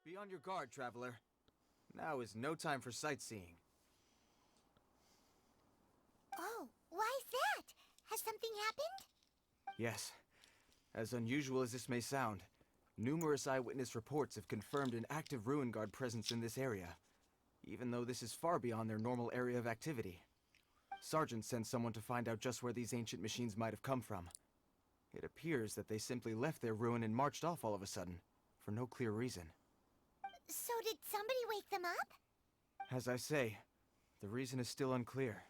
Be on your guard, traveler. Now is no time for sightseeing. Oh, why's that? Has something happened? Yes. As unusual as this may sound, numerous eyewitness reports have confirmed an active Ruin Guard presence in this area, even though this is far beyond their normal area of activity. Sergeant sent someone to find out just where these ancient machines might have come from. It appears that they simply left their ruin and marched off all of a sudden, for no clear reason. So did somebody wake them up? As I say, the reason is still unclear.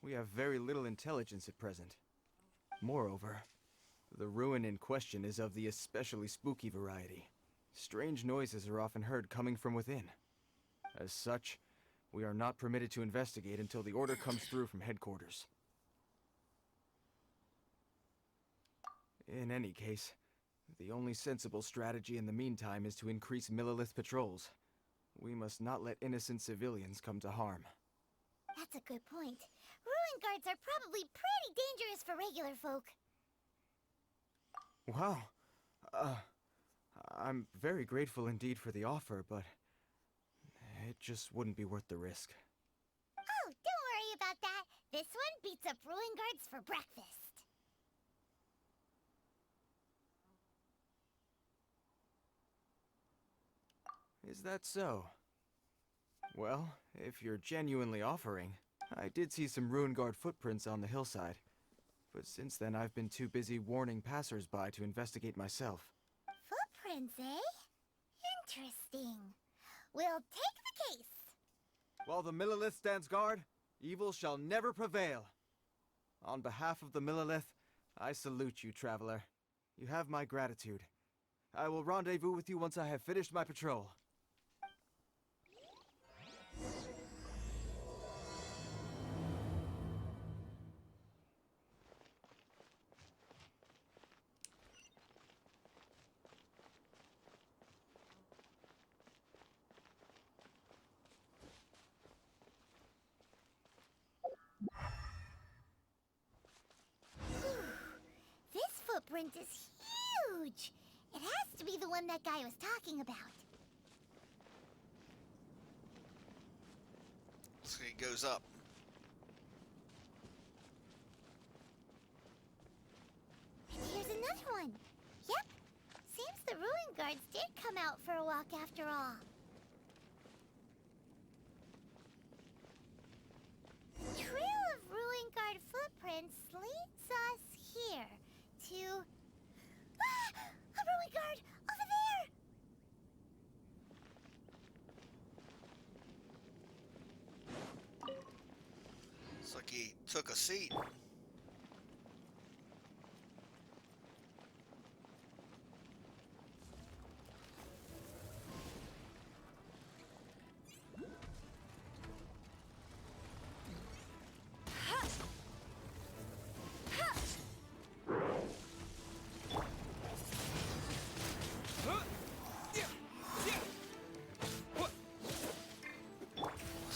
We have very little intelligence at present. Moreover, the ruin in question is of the especially spooky variety. Strange noises are often heard coming from within. As such, we are not permitted to investigate until the order comes through from headquarters. In any case, the only sensible strategy in the meantime is to increase Millilith patrols. We must not let innocent civilians come to harm. That's a good point. Ruin guards are probably pretty dangerous for regular folk. Wow. I'm very grateful indeed for the offer, but it just wouldn't be worth the risk. Oh, don't worry about that. This one beats up ruin guards for breakfast. Is that so? Well, if you're genuinely offering, I did see some Ruin Guard footprints on the hillside. But since then I've been too busy warning passers-by to investigate myself. Footprints, eh? Interesting. We'll take the case. While the Millilith stands guard, evil shall never prevail. On behalf of the Millilith, I salute you, traveler. You have my gratitude. I will rendezvous with you once I have finished my patrol. This footprint is huge. It has to be the one that guy was talking about. So he goes up. And here's another one. Yep. Seems the ruin guards did come out for a walk after all. The trail of ruin guard footprints leads us here to... Ah! A ruin guard! Over there! Looks like he took a seat.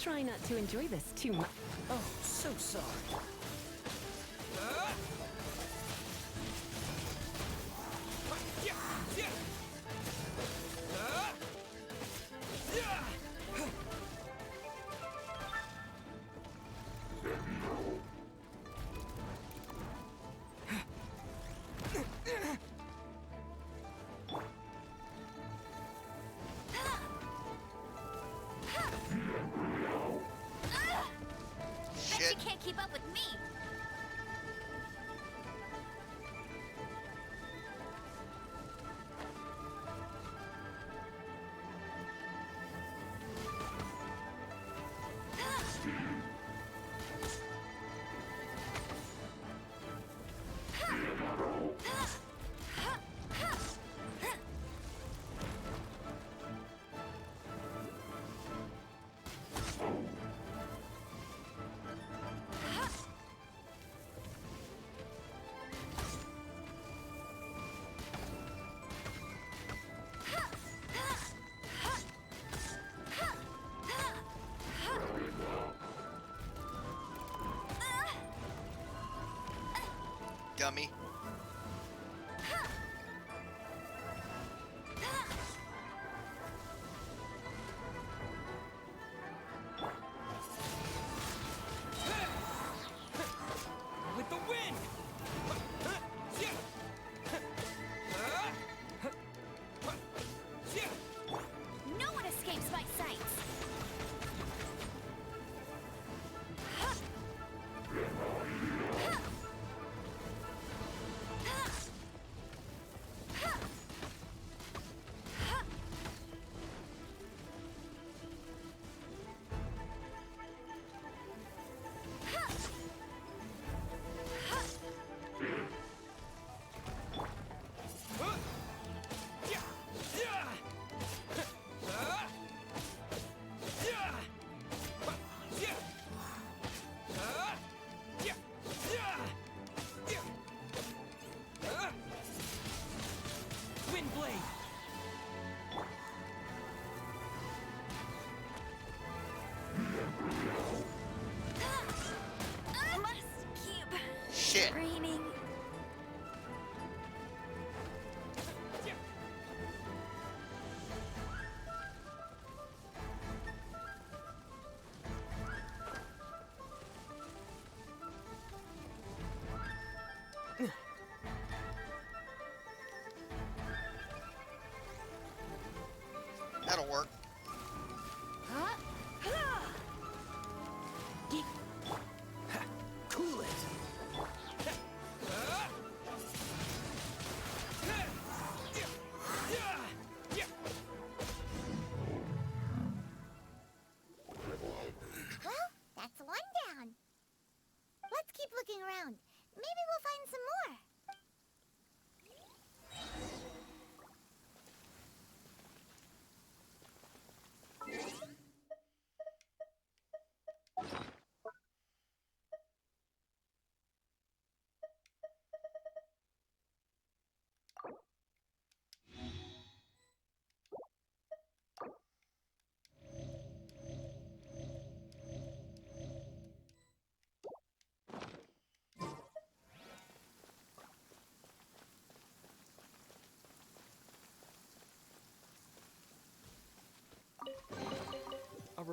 Try not to enjoy this too much. Oh, so sorry. Bet you can't keep up with me! Dummy.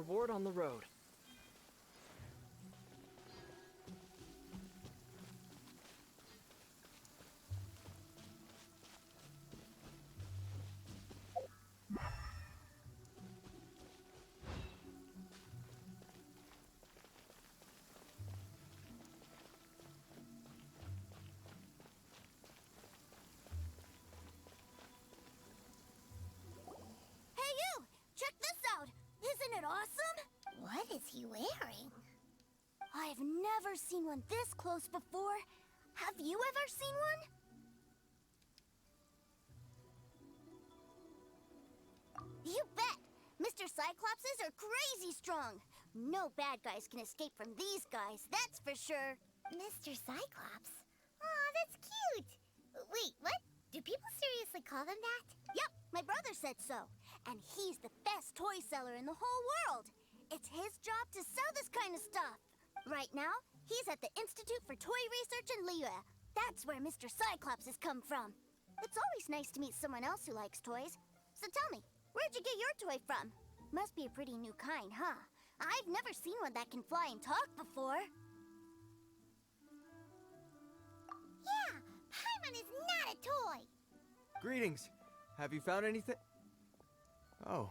reward on the road. Hey you! Check this out! Isn't it awesome? What is he wearing? I've never seen one this close before. Have you ever seen one? You bet! Mr. Cyclopses are crazy strong. No bad guys can escape from these guys, that's for sure. Mr. Cyclops? Aw, that's cute! Wait, what? Do people seriously call them that? Yep, my brother said so. And he's the best toy seller in the whole world. It's his job to sell this kind of stuff. Right now, he's at the Institute for Toy Research in Liyue. That's where Mr. Cyclops has come from. It's always nice to meet someone else who likes toys. So tell me, where'd you get your toy from? Must be a pretty new kind, huh? I've never seen one that can fly and talk before. Yeah, Paimon is not a toy. Greetings. Have you found anything? Oh.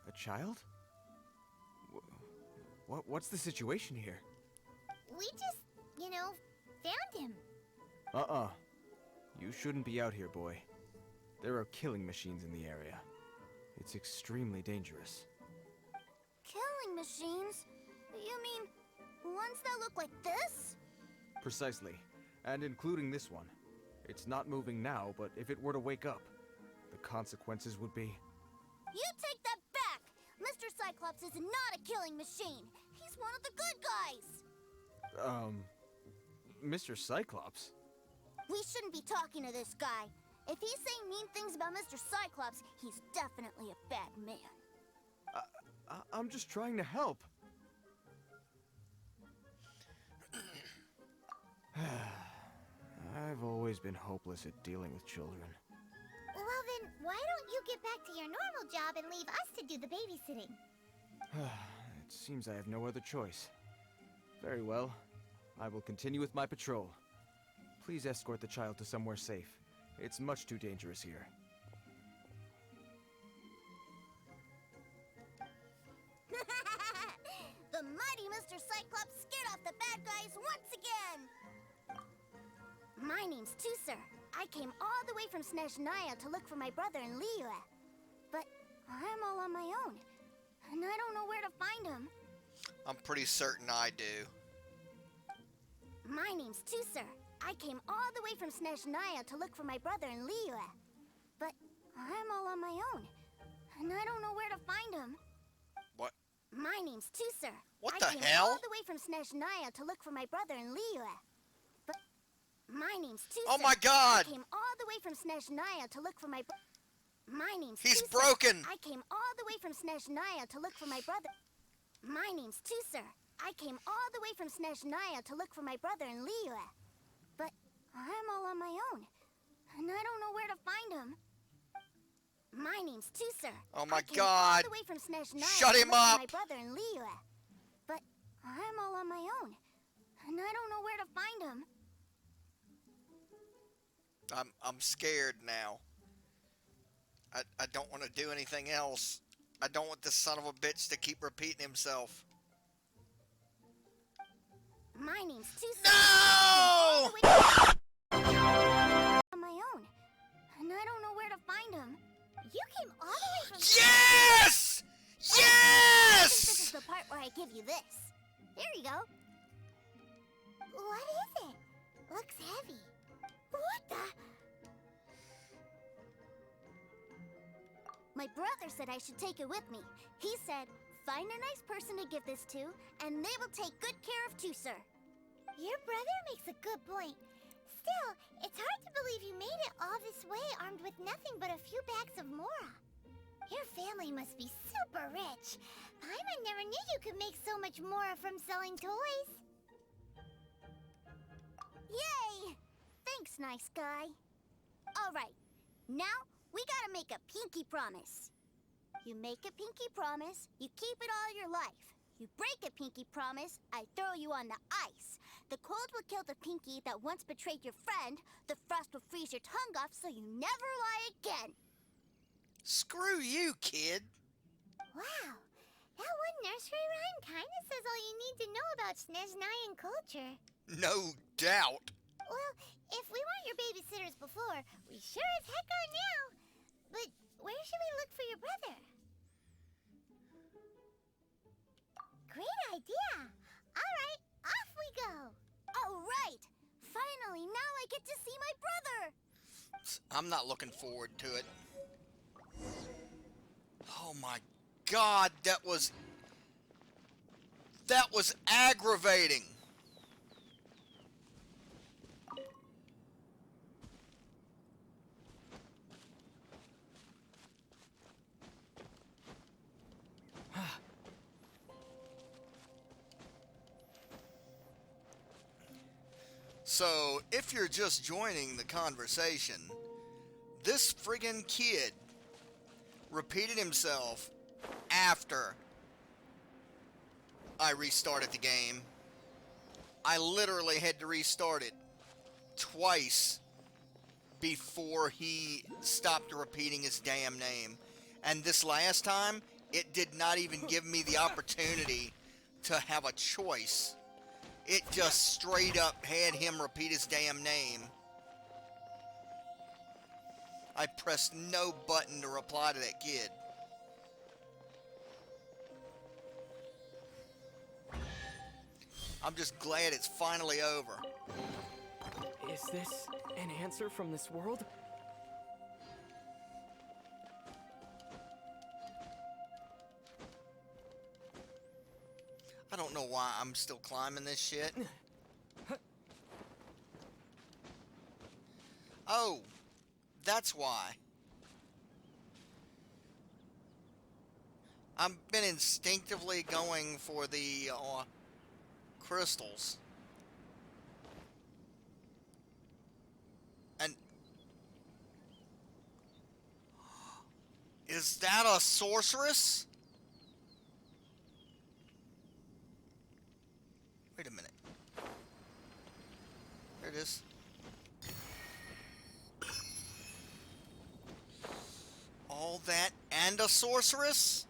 A child? What's the situation here? We just, found him. Uh-uh. You shouldn't be out here, boy. There are killing machines in the area. It's extremely dangerous. Killing machines? You mean ones that look like this? Precisely. And including this one. It's not moving now, but if it were to wake up, the consequences would be... You take that back! Mr. Cyclops is not a killing machine. He's one of the good guys. Mr. Cyclops? We shouldn't be talking to this guy. If he's saying mean things about Mr. Cyclops, he's definitely a bad man. I'm just trying to help. I've always been hopeless at dealing with children. Well then, why don't you get back to your normal job and leave us to do the babysitting? It seems I have no other choice. Very well. I will continue with my patrol. Please escort the child to somewhere safe. It's much too dangerous here. The mighty Mr. Cyclops scared off the bad guys once again! My name's Teucer. I came all the way from Snezhnaya to look for my brother in Liyue. But I'm all on my own, and I don't know where to find him. I'm pretty certain I do. My name's Teucer. I came all the way from Snezhnaya to look for my brother in Liyue. But I'm all on my own, and I don't know where to find him. What? My name's Teucer. What I the came hell? all the way from Snezhnaya to look for my brother in Liyue. But my name's Teucer. Oh my God! I came all the way from Snezhnaya to look for my My name's He's Teucer. broken! I came all the way from Snezhnaya to look for my brother. My name's Teucer. I came all the way from Snezhnaya to look for my brother in Liyue. But I'm all on my own, and I don't know where to find him. My name's Teucer. Oh my I came God! all the way from Snezhnaya Shut to him look for up! my brother in Liyue. But I'm all on my own, and I don't know where to find him. I'm scared now. I don't want to do anything else. I don't want this son of a bitch to keep repeating himself. My name's Teucer. No! On my own, and I don't know where to find him. You came all the way from. Yes! I think this is Yes! the part where I give you this. Here you go. What is it? Looks heavy. What the? My brother said I should take it with me. He said, find a nice person to give this to, and they will take good care of Teucer. Your brother makes a good point. Still, it's hard to believe you made it all this way armed with nothing but a few bags of mora. Your family must be super rich. Paimon never knew you could make so much mora from selling toys. Yay! Thanks, nice guy. All right, now we gotta make a pinky promise. You make a pinky promise, you keep it all your life. You break a pinky promise, I throw you on the ice. The cold will kill the pinky that once betrayed your friend. The frost will freeze your tongue off so you never lie again. Screw you, kid. Wow, that one nursery rhyme kind of says all you need to know about Snezhnayan culture. No doubt. Well, if we weren't your babysitters before, we sure as heck are now. But where should we look for your brother? Great idea! Alright, off we go! Alright! Finally, now I get to see my brother! I'm not looking forward to it. Oh my God, that was aggravating. So, if you're just joining the conversation, this friggin' kid repeated himself after I restarted the game. I literally had to restart it twice before he stopped repeating his damn name. And this last time, it did not even give me the opportunity to have a choice. It just straight up had him repeat his damn name. I pressed no button to reply to that kid. I'm just glad it's finally over. Is this an answer from this world? I don't know why I'm still climbing this shit. Oh, that's why. I've been instinctively going for the crystals. And is that a sorceress? Wait a minute. There it is. All that and a sorceress?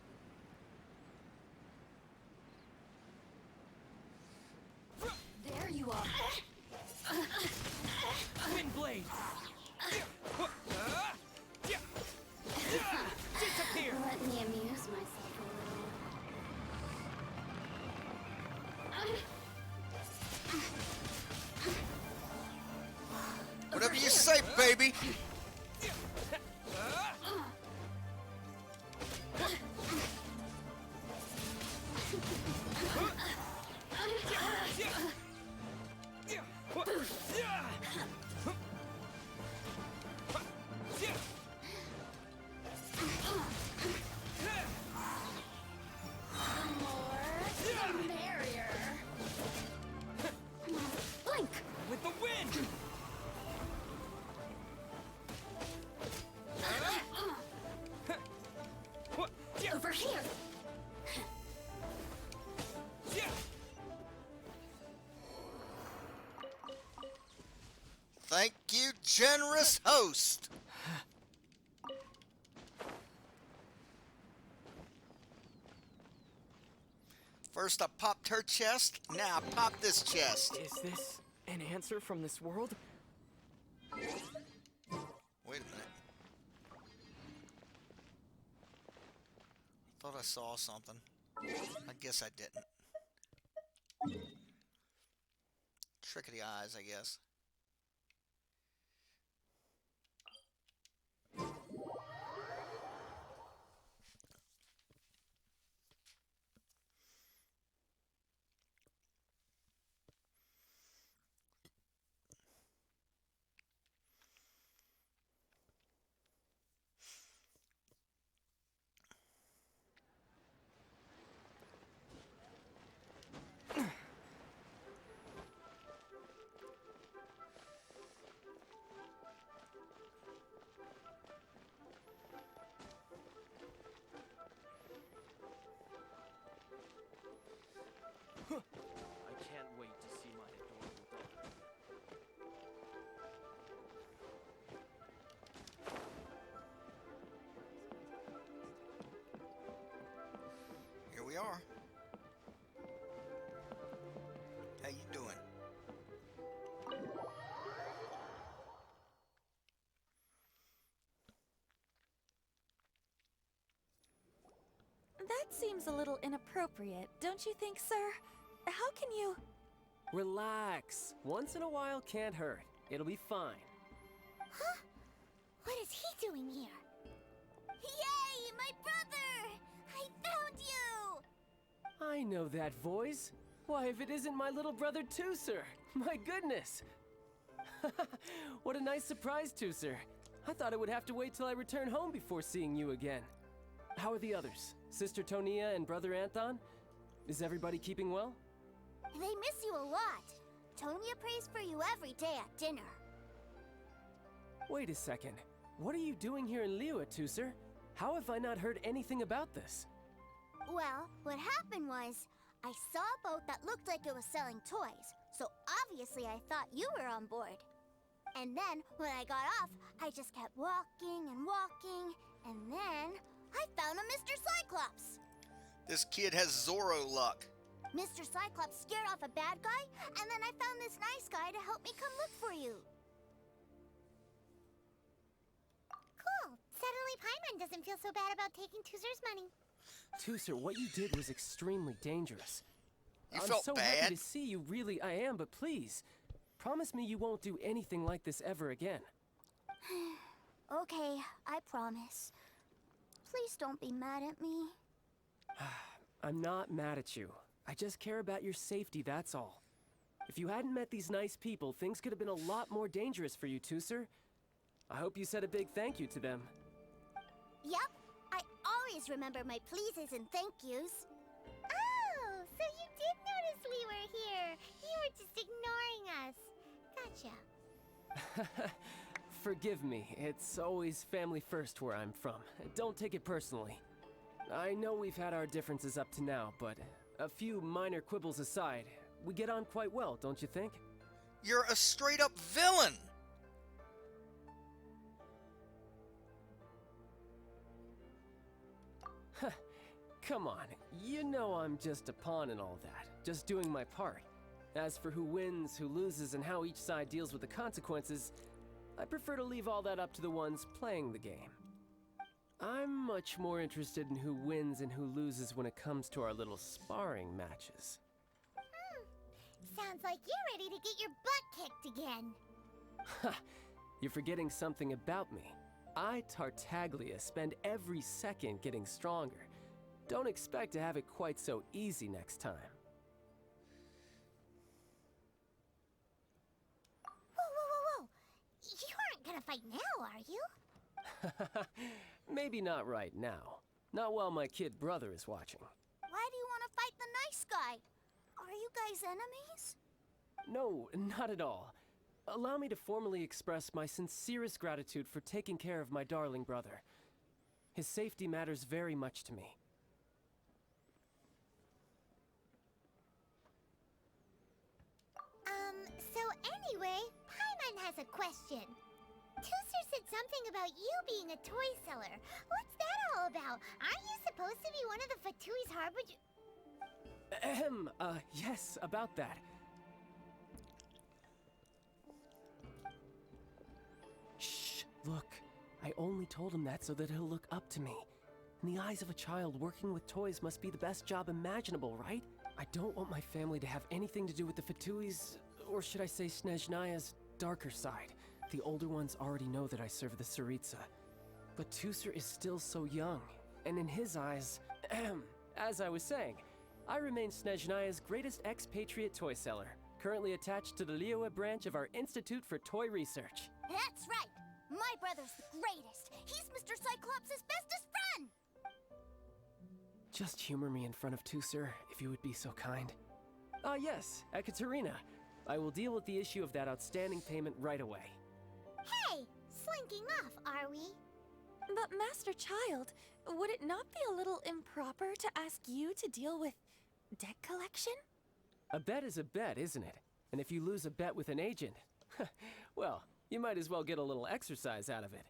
There you are. Wind blade! Disappear! Let me amuse myself a little. Whatever you say, baby. Blink! With the wind! Over here! Thank you, generous host. First I popped her chest, now I pop this chest. Is this an answer from this world? Wait a minute. I thought I saw something. I guess I didn't. Trick of the eyes, I guess. we are. How you doing? That seems a little inappropriate, don't you think, sir? How can you... Relax. Once in a while can't hurt. It'll be fine. Huh? What is he doing here? Yay, my brother! I found you! I know that voice. Why, if it isn't my little brother Teucer! My goodness! What a nice surprise, Teucer. I thought I would have to wait till I return home before seeing you again. How are the others? Sister Tonia and Brother Anthon? Is everybody keeping well? They miss you a lot. Tonia prays for you every day at dinner. Wait a second. What are you doing here in Liyue, Teucer? How have I not heard anything about this? Well, what happened was, I saw a boat that looked like it was selling toys, so obviously I thought you were on board. And then, when I got off, I just kept walking and walking, and then I found a Mr. Cyclops. This kid has Zorro luck. Mr. Cyclops scared off a bad guy, and then I found this nice guy to help me come look for you. Cool. Suddenly Paimon doesn't feel so bad about taking Teucer's money. Teucer, what you did was extremely dangerous. You I'm felt so bad? happy to see you, really, I am, but please, promise me you won't do anything like this ever again. Okay, I promise. Please don't be mad at me. I'm not mad at you. I just care about your safety, that's all. If you hadn't met these nice people, things could have been a lot more dangerous for you, Teucer. I hope you said a big thank you to them. Yep, I always remember my pleases and thank yous. Oh, so you did notice we were here. You were just ignoring us. Gotcha. Forgive me, it's always family first where I'm from. Don't take it personally. I know we've had our differences up to now, but a few minor quibbles aside, we get on quite well, don't you think? You're a straight-up villain! Come on, you know I'm just a pawn and all that, just doing my part. As for who wins, who loses, and how each side deals with the consequences, I prefer to leave all that up to the ones playing the game. I'm much more interested in who wins and who loses when it comes to our little sparring matches. Sounds like you're ready to get your butt kicked again. Ha! You're forgetting something about me. I, Tartaglia, spend every second getting stronger. Don't expect to have it quite so easy next time. Whoa. You aren't gonna fight now, are you? Maybe not right now. Not while my kid brother is watching. Why do you want to fight the nice guy? Are you guys enemies? No, not at all. Allow me to formally express my sincerest gratitude for taking care of my darling brother. His safety matters very much to me. So anyway, Paimon has a question. Teucer said something about you being a toy seller. What's that all about? Aren't you supposed to be one of the Fatui's harbinger? Yes, about that. Shh, look. I only told him that so that he'll look up to me. In the eyes of a child, working with toys must be the best job imaginable, right? I don't want my family to have anything to do with the Fatui's, or should I say Snezhnaya's, darker side. The older ones already know that I serve the Tsaritsa. But Teucer is still so young, and in his eyes, as I was saying, I remain Snezhnaya's greatest expatriate toy seller, currently attached to the Liyue branch of our Institute for Toy Research. That's right. My brother's the greatest. He's Mr. Cyclops' bestest friend. Just humor me in front of Teucer, if you would be so kind. Ah yes, Ekaterina. I will deal with the issue of that outstanding payment right away. Hey, slinking off, are we? But Master Child, would it not be a little improper to ask you to deal with debt collection? A bet is a bet, isn't it? And if you lose a bet with an agent, well, you might as well get a little exercise out of it.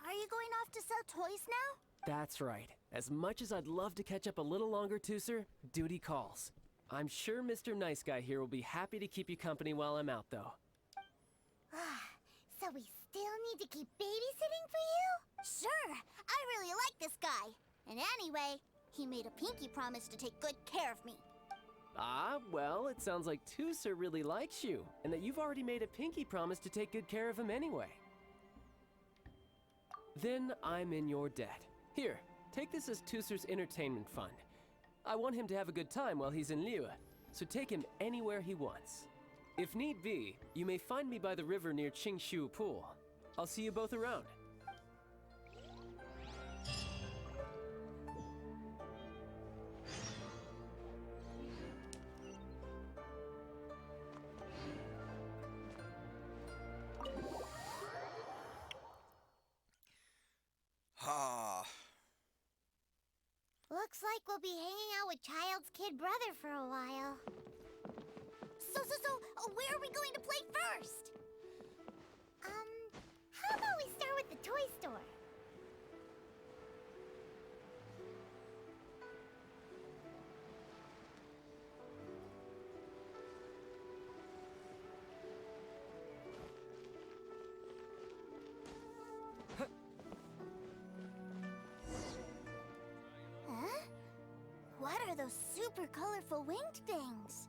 Are Are you going off to sell toys now? That's right. As much as I'd love to catch up a little longer, Teucer, duty calls. I'm sure Mr. Nice Guy here will be happy to keep you company while I'm out, though. So we still need to keep babysitting for you? Sure, I really like this guy. And anyway, he made a pinky promise to take good care of me. Ah, well, it sounds like Teucer really likes you, and that you've already made a pinky promise to take good care of him anyway. Then I'm in your debt. Here, take this as Teucer's entertainment fund. I want him to have a good time while he's in Liyue, so take him anywhere he wants. If need be, you may find me by the river near Qingshu Pool. I'll see you both around. Ah. Looks like we'll be hanging out with Child's kid brother for a while. So, where are we going to play first? How about we start with the toy store? Huh? What are those super colorful winged things?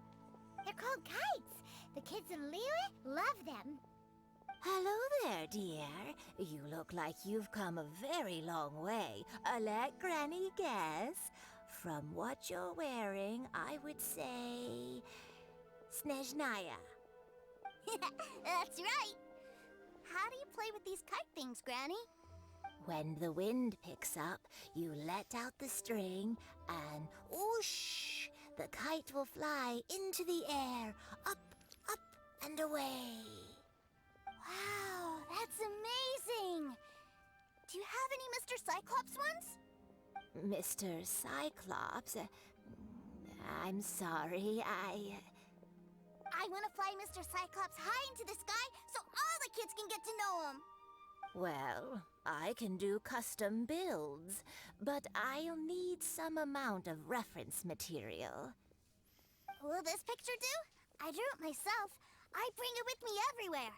They're called kites. The kids in Liyue love them. Hello there, dear. You look like you've come a very long way. Let Granny guess. From what you're wearing, I would say... Snezhnaya. That's right. How do you play with these kite things, Granny? When the wind picks up, you let out the string and whoosh! The kite will fly into the air, up, up, and away. Wow, that's amazing! Do you have any Mr. Cyclops ones? Mr. Cyclops, I'm sorry, I want to fly Mr. Cyclops high into the sky so all the kids can get to know him. Well, I can do custom builds, but I'll need some amount of reference material. Will this picture do? I drew it myself. I bring it with me everywhere.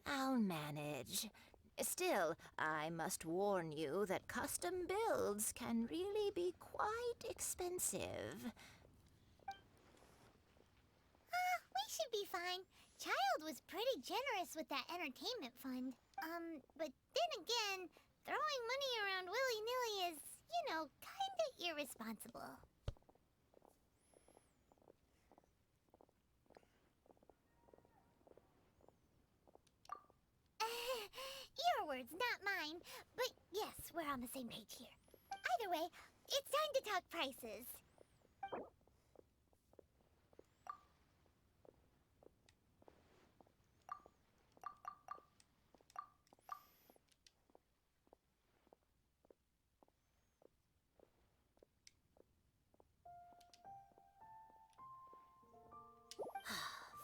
I'll manage. Still, I must warn you that custom builds can really be quite expensive. We should be fine. Child was pretty generous with that entertainment fund. But then again, throwing money around willy-nilly is, kinda irresponsible. Your words, not mine. But yes, we're on the same page here. Either way, it's time to talk prices.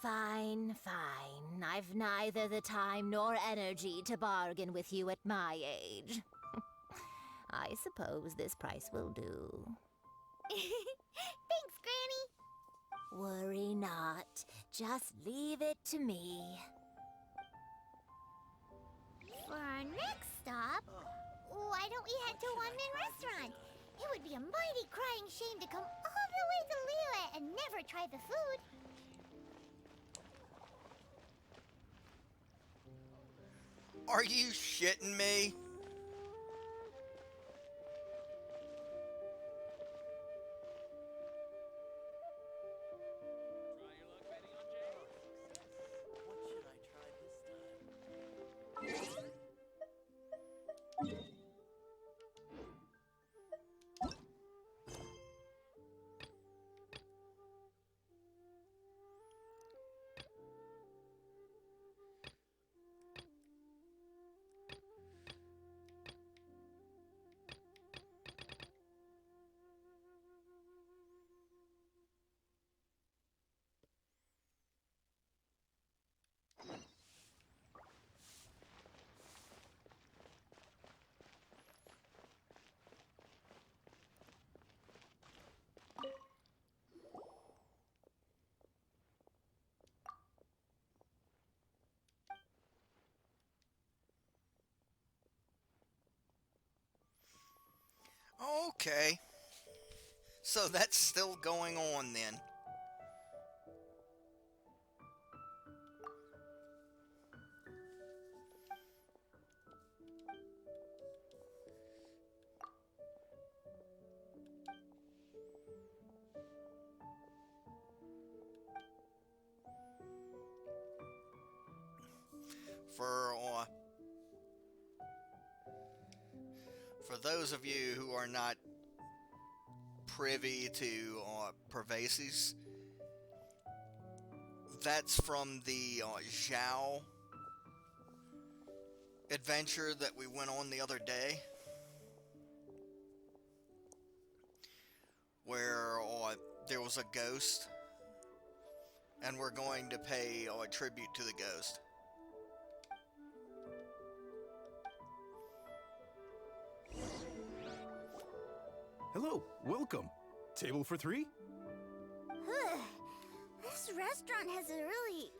Fine, fine. I've neither the time nor energy to bargain with you at my age. I suppose this price will do. Thanks, Granny. Worry not. Just leave it to me. For our next stop, why don't we head to One-Man Restaurant? It would be a mighty crying shame to come all the way to Liyue and never try the food. Are you shitting me? Okay. So that's still going on then. For those of you who are not privy to Pervases, that's from the Zhao adventure that we went on the other day, where there was a ghost, and we're going to pay tribute to the ghost. Hello, welcome. Table for 3? This restaurant has a really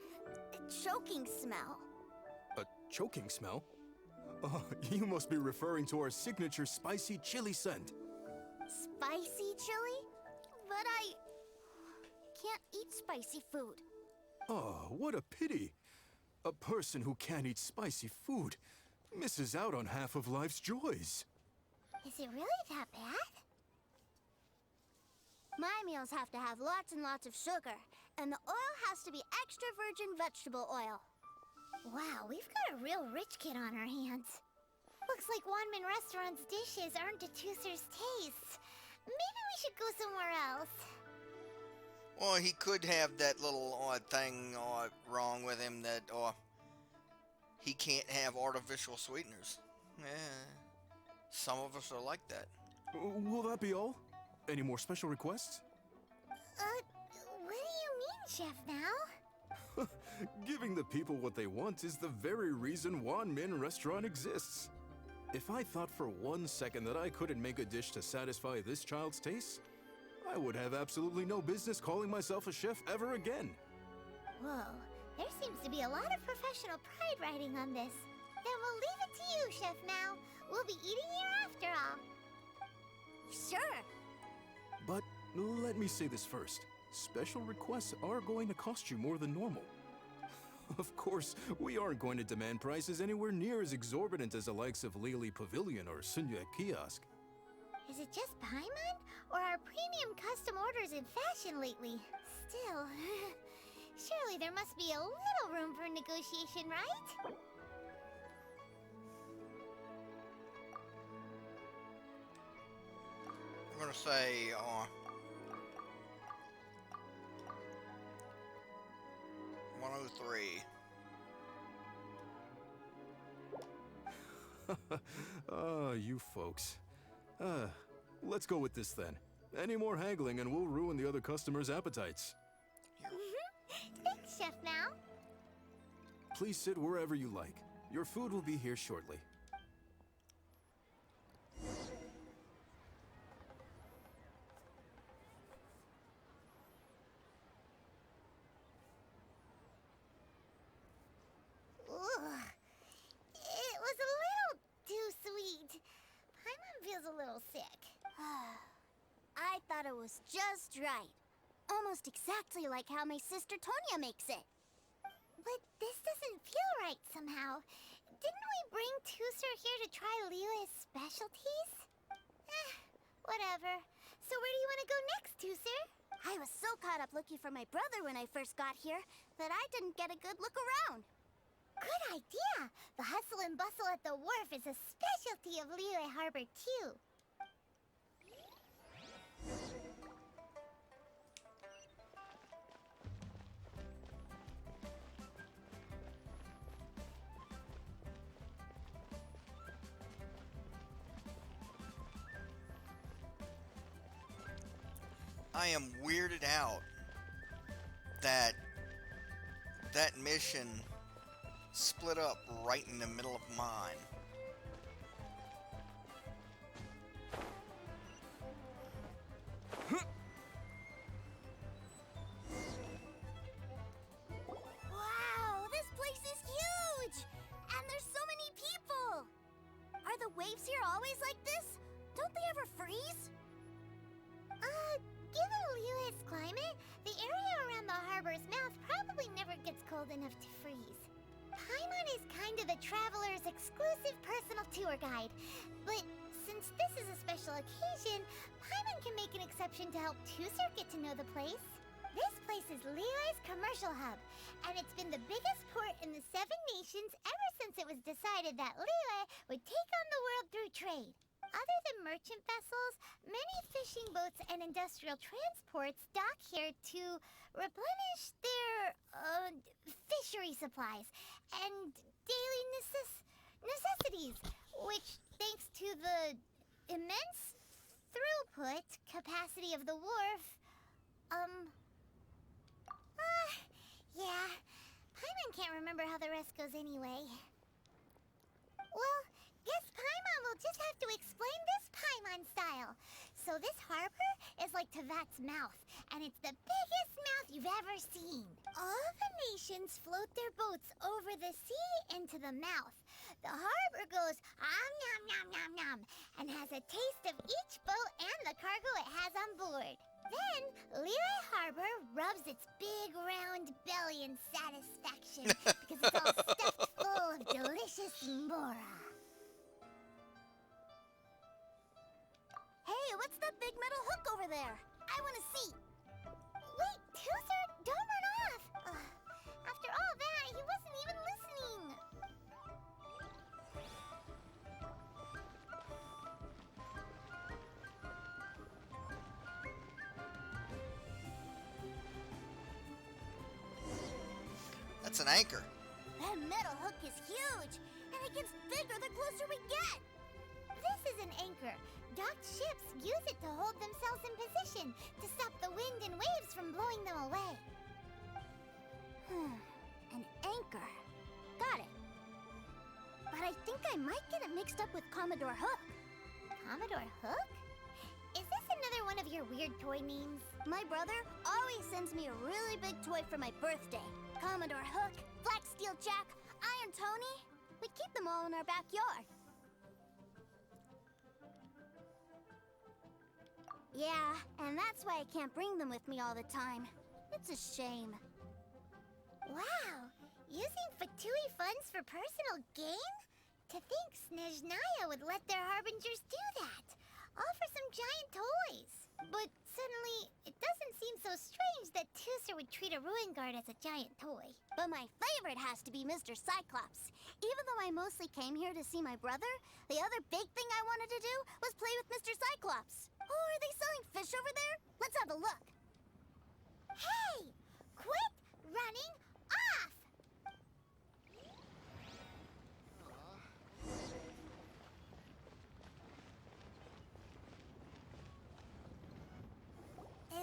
choking smell. A choking smell? Oh, you must be referring to our signature spicy chili scent. Spicy chili? But I can't eat spicy food. Oh, what a pity. A person who can't eat spicy food misses out on half of life's joys. Is it really that bad? My meals have to have lots and lots of sugar, and the oil has to be extra virgin vegetable oil. Wow, we've got a real rich kid on our hands. Looks like Wanmin Restaurant's dishes aren't to Teucer's taste. Maybe we should go somewhere else. Well, he could have that little thing wrong with him that he can't have artificial sweeteners. Some of us are like that. Will that be all? Any more special requests? What do you mean, Chef Now? Giving the people what they want is the very reason Wanmin Restaurant exists. If I thought for 1 second that I couldn't make a dish to satisfy this child's taste, I would have absolutely no business calling myself a chef ever again. Whoa, there seems to be a lot of professional pride riding on this. Then we'll leave it to you, Chef Now. We'll be eating here after all. Sure. But let me say this first. Special requests are going to cost you more than normal. Of course, we aren't going to demand prices anywhere near as exorbitant as the likes of Lily Pavilion or Sunya Kiosk. Is it just Paimon? Or are premium custom orders in fashion lately? Still, surely there must be a little room for negotiation, right? I'm gonna say 103. Ah, you folks. Let's go with this then. Any more haggling and we'll ruin the other customers' appetites. Thanks, Chef Now. Please sit wherever you like. Your food will be here shortly. Ugh. It was a little too sweet. Paimon feels a little sick. I thought it was just right. Almost exactly like how my sister Tonya makes it. But this doesn't feel right somehow. Didn't we bring Teucer here to try Liyue's specialties? Whatever. So where do you want to go next, Teucer? I was so caught up looking for my brother when I first got here that I didn't get a good look around. Good idea! The hustle and bustle at the wharf is a specialty of Liyue Harbor, too. I am weirded out that that mission split up right in the middle of mine. Wow, this place is huge! And there's so many people! Are the waves here always like this? Don't they ever freeze? Given Liyue's climate, the area around the harbor's mouth probably never gets cold enough to freeze. Paimon is kind of the traveler's exclusive personal tour guide. But since this is a special occasion, Paimon can make an exception to help Teucer get to know the place. This place is Liyue's commercial hub, and it's been the biggest port in the Seven Nations ever since it was decided that Liyue would take on the world through trade. Other than merchant vessels, many fishing boats and industrial transports dock here to replenish their, fishery supplies and daily necessities, which, thanks to the immense throughput capacity of the wharf, yeah. Paimon can't remember how the rest goes anyway. Well, guess Paimon will just have to explain this Paimon style. So this harbor is like Tevat's mouth, and it's the biggest mouth you've ever seen. All the nations float their boats over the sea into the mouth. The harbor goes nom nom nom nom and has a taste of each boat and the cargo it has on board. Then, Liyue Harbor rubs its big round belly in satisfaction because it's all stuffed full of delicious mora. Hey, what's that big metal hook over there? I want to see. Wait, Teucer, don't run off. After all that, he wasn't even listening. That's an anchor. That metal hook is huge, and it gets bigger the closer we get. This is an anchor. Docked ships use it to hold themselves in position to stop the wind and waves from blowing them away. An anchor. Got it. But I think I might get it mixed up with Commodore Hook. Commodore Hook? Is this another one of your weird toy names? My brother always sends me a really big toy for my birthday. Commodore Hook, Black Steel Jack, Iron Tony. We keep them all in our backyard. Yeah, and that's why I can't bring them with me all the time. It's a shame. Wow! Using Fatui funds for personal gain? To think Snezhnaya would let their harbingers do that. All for some giant toys. But suddenly, it doesn't seem so strange that Teucer would treat a ruin guard as a giant toy. But my favorite has to be Mr. Cyclops. Even though I mostly came here to see my brother, the other big thing I wanted to do was play with Mr. Cyclops. Oh, are they selling fish over there? Let's have a look. Hey! Quit running off!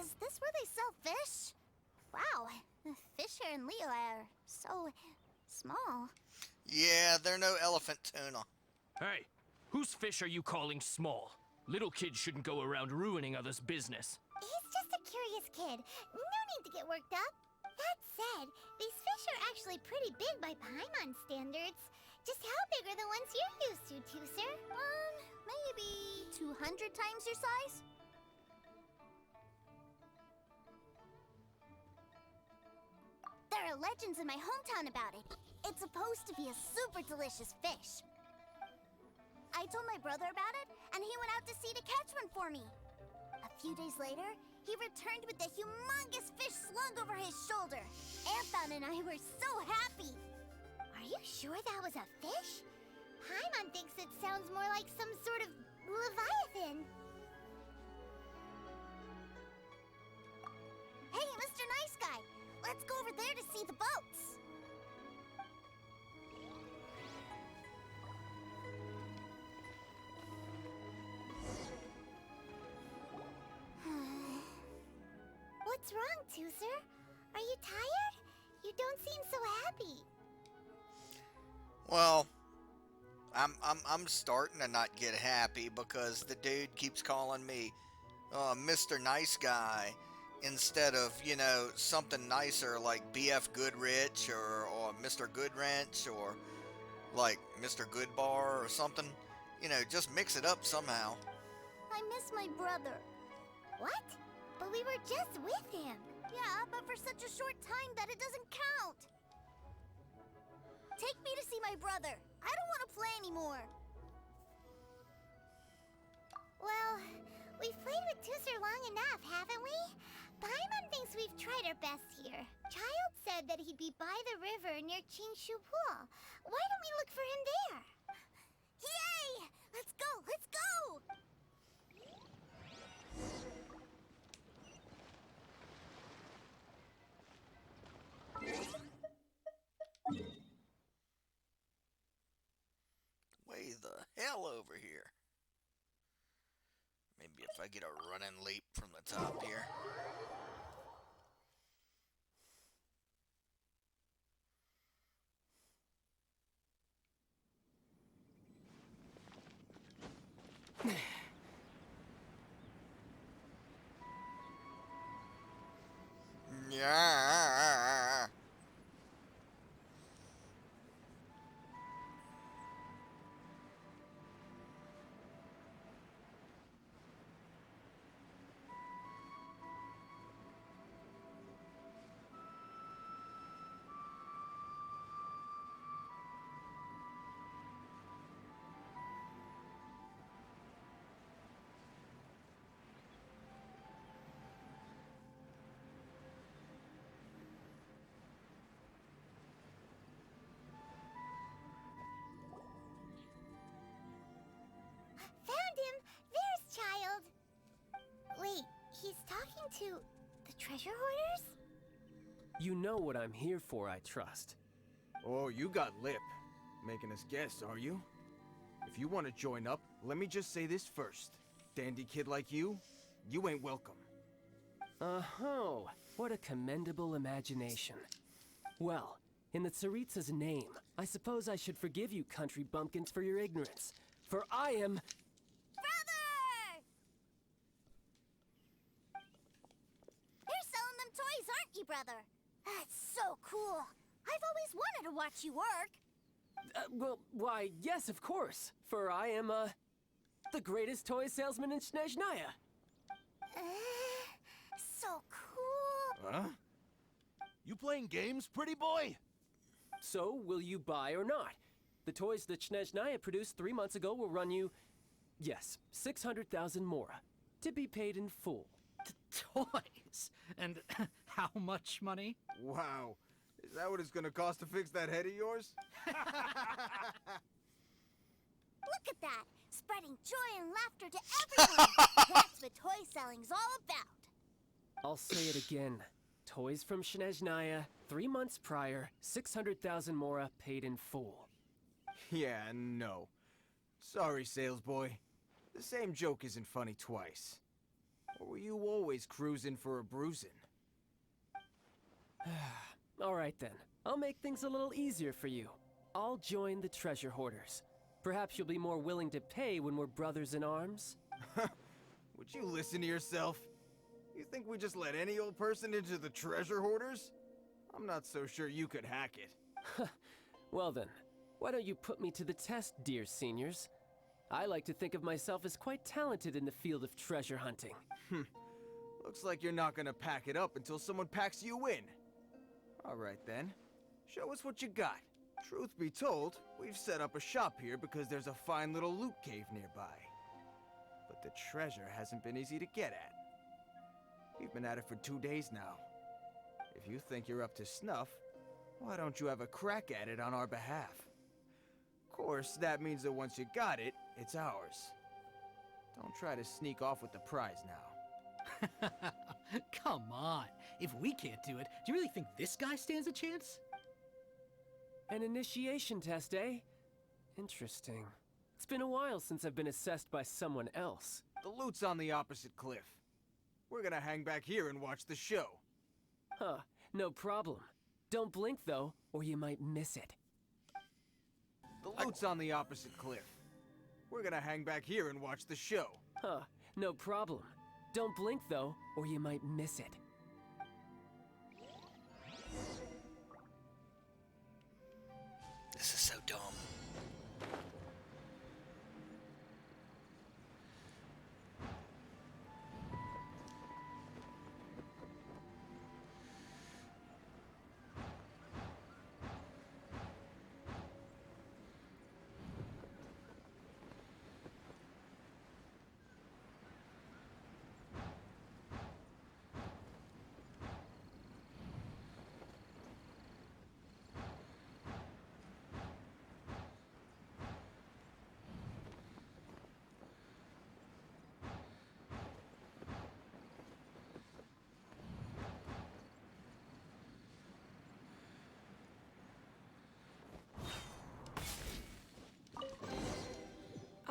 Is this where they sell fish? Wow, the fish here in Liyue are so small. Yeah, they're no elephant tuna. Hey, whose fish are you calling small? Little kids shouldn't go around ruining others' business. He's just a curious kid. No need to get worked up. That said, these fish are actually pretty big by Paimon standards. Just how big are the ones you're used to, Teucer? Maybe 200 times your size? There are legends in my hometown about it. It's supposed to be a super delicious fish. I told my brother about it, and he went out to sea to catch one for me. A few days later, he returned with a humongous fish slung over his shoulder. Anthon and I were so happy. Are you sure that was a fish? Paimon thinks it sounds more like some sort of leviathan. Hey, Mr. Nice Guy, let's go over there to see the boats. What's wrong, Teucer? Are you tired? You don't seem so happy. Well, I'm starting to not get happy because the dude keeps calling me Mr. Nice Guy instead of, you know, something nicer like BF Goodrich or Mr. Goodwrench or like Mr. Goodbar or something. You know, just mix it up somehow. I miss my brother. What? But we were just with him. Yeah, but for such a short time that it doesn't count. Take me to see my brother. I don't want to play anymore. Well, we've played with Teucer long enough, haven't we? Paimon thinks we've tried our best here. Child said that he'd be by the river near Chinshu Pool. Why don't we look for him there? Yay! Let's go! Let's go! Way the hell over here. Maybe if I get a running leap from the top here. Yeah. Found him! There's Child! Wait, he's talking to the treasure hoarders? You know what I'm here for, I trust. Oh, you got lip. Making us guess, are you? If you want to join up, let me just say this first. Dandy kid like you ain't welcome. Oh, what a commendable imagination. Well, in the Tsaritsa's name, I suppose I should forgive you country bumpkins for your ignorance. For I am... Brother! You're selling them toys, aren't you, brother? That's so cool. I've always wanted to watch you work. Well, why, yes, of course. For I am, the greatest toy salesman in Snezhnaya. So cool. Huh? You playing games, pretty boy? So, will you buy or not? The toys that Snezhnaya produced 3 months ago will run you, yes, 600,000 mora, to be paid in full. Toys? And how much money? Wow. Is that what it's gonna cost to fix that head of yours? Look at that. Spreading joy and laughter to everyone. That's what toy selling's all about. I'll say it again. Toys from Snezhnaya, 3 months prior, 600,000 mora paid in full. Yeah, no. Sorry, sales boy. The same joke isn't funny twice. Or were you always cruising for a bruising? All right then, I'll make things a little easier for you. I'll join the treasure hoarders. Perhaps you'll be more willing to pay when we're brothers in arms? Would you listen to yourself? You think we just let any old person into the treasure hoarders? I'm not so sure you could hack it. Well then, why don't you put me to the test, dear seniors? I like to think of myself as quite talented in the field of treasure hunting. Looks like you're not gonna pack it up until someone packs you in. Alright then, show us what you got. Truth be told, we've set up a shop here because there's a fine little loot cave nearby. But the treasure hasn't been easy to get at. We've been at it for 2 days now. If you think you're up to snuff, why don't you have a crack at it on our behalf? Of course, that means that once you got it, it's ours. Don't try to sneak off with the prize now. Come on. If we can't do it, do you really think this guy stands a chance? An initiation test, eh? Interesting. It's been a while since I've been assessed by someone else. The loot's on the opposite cliff. We're gonna hang back here and watch the show. Huh, no problem. Don't blink though, or you might miss it. The loot's on the opposite cliff. We're gonna hang back here and watch the show. Huh, no problem. Don't blink though, or you might miss it. This is so dumb.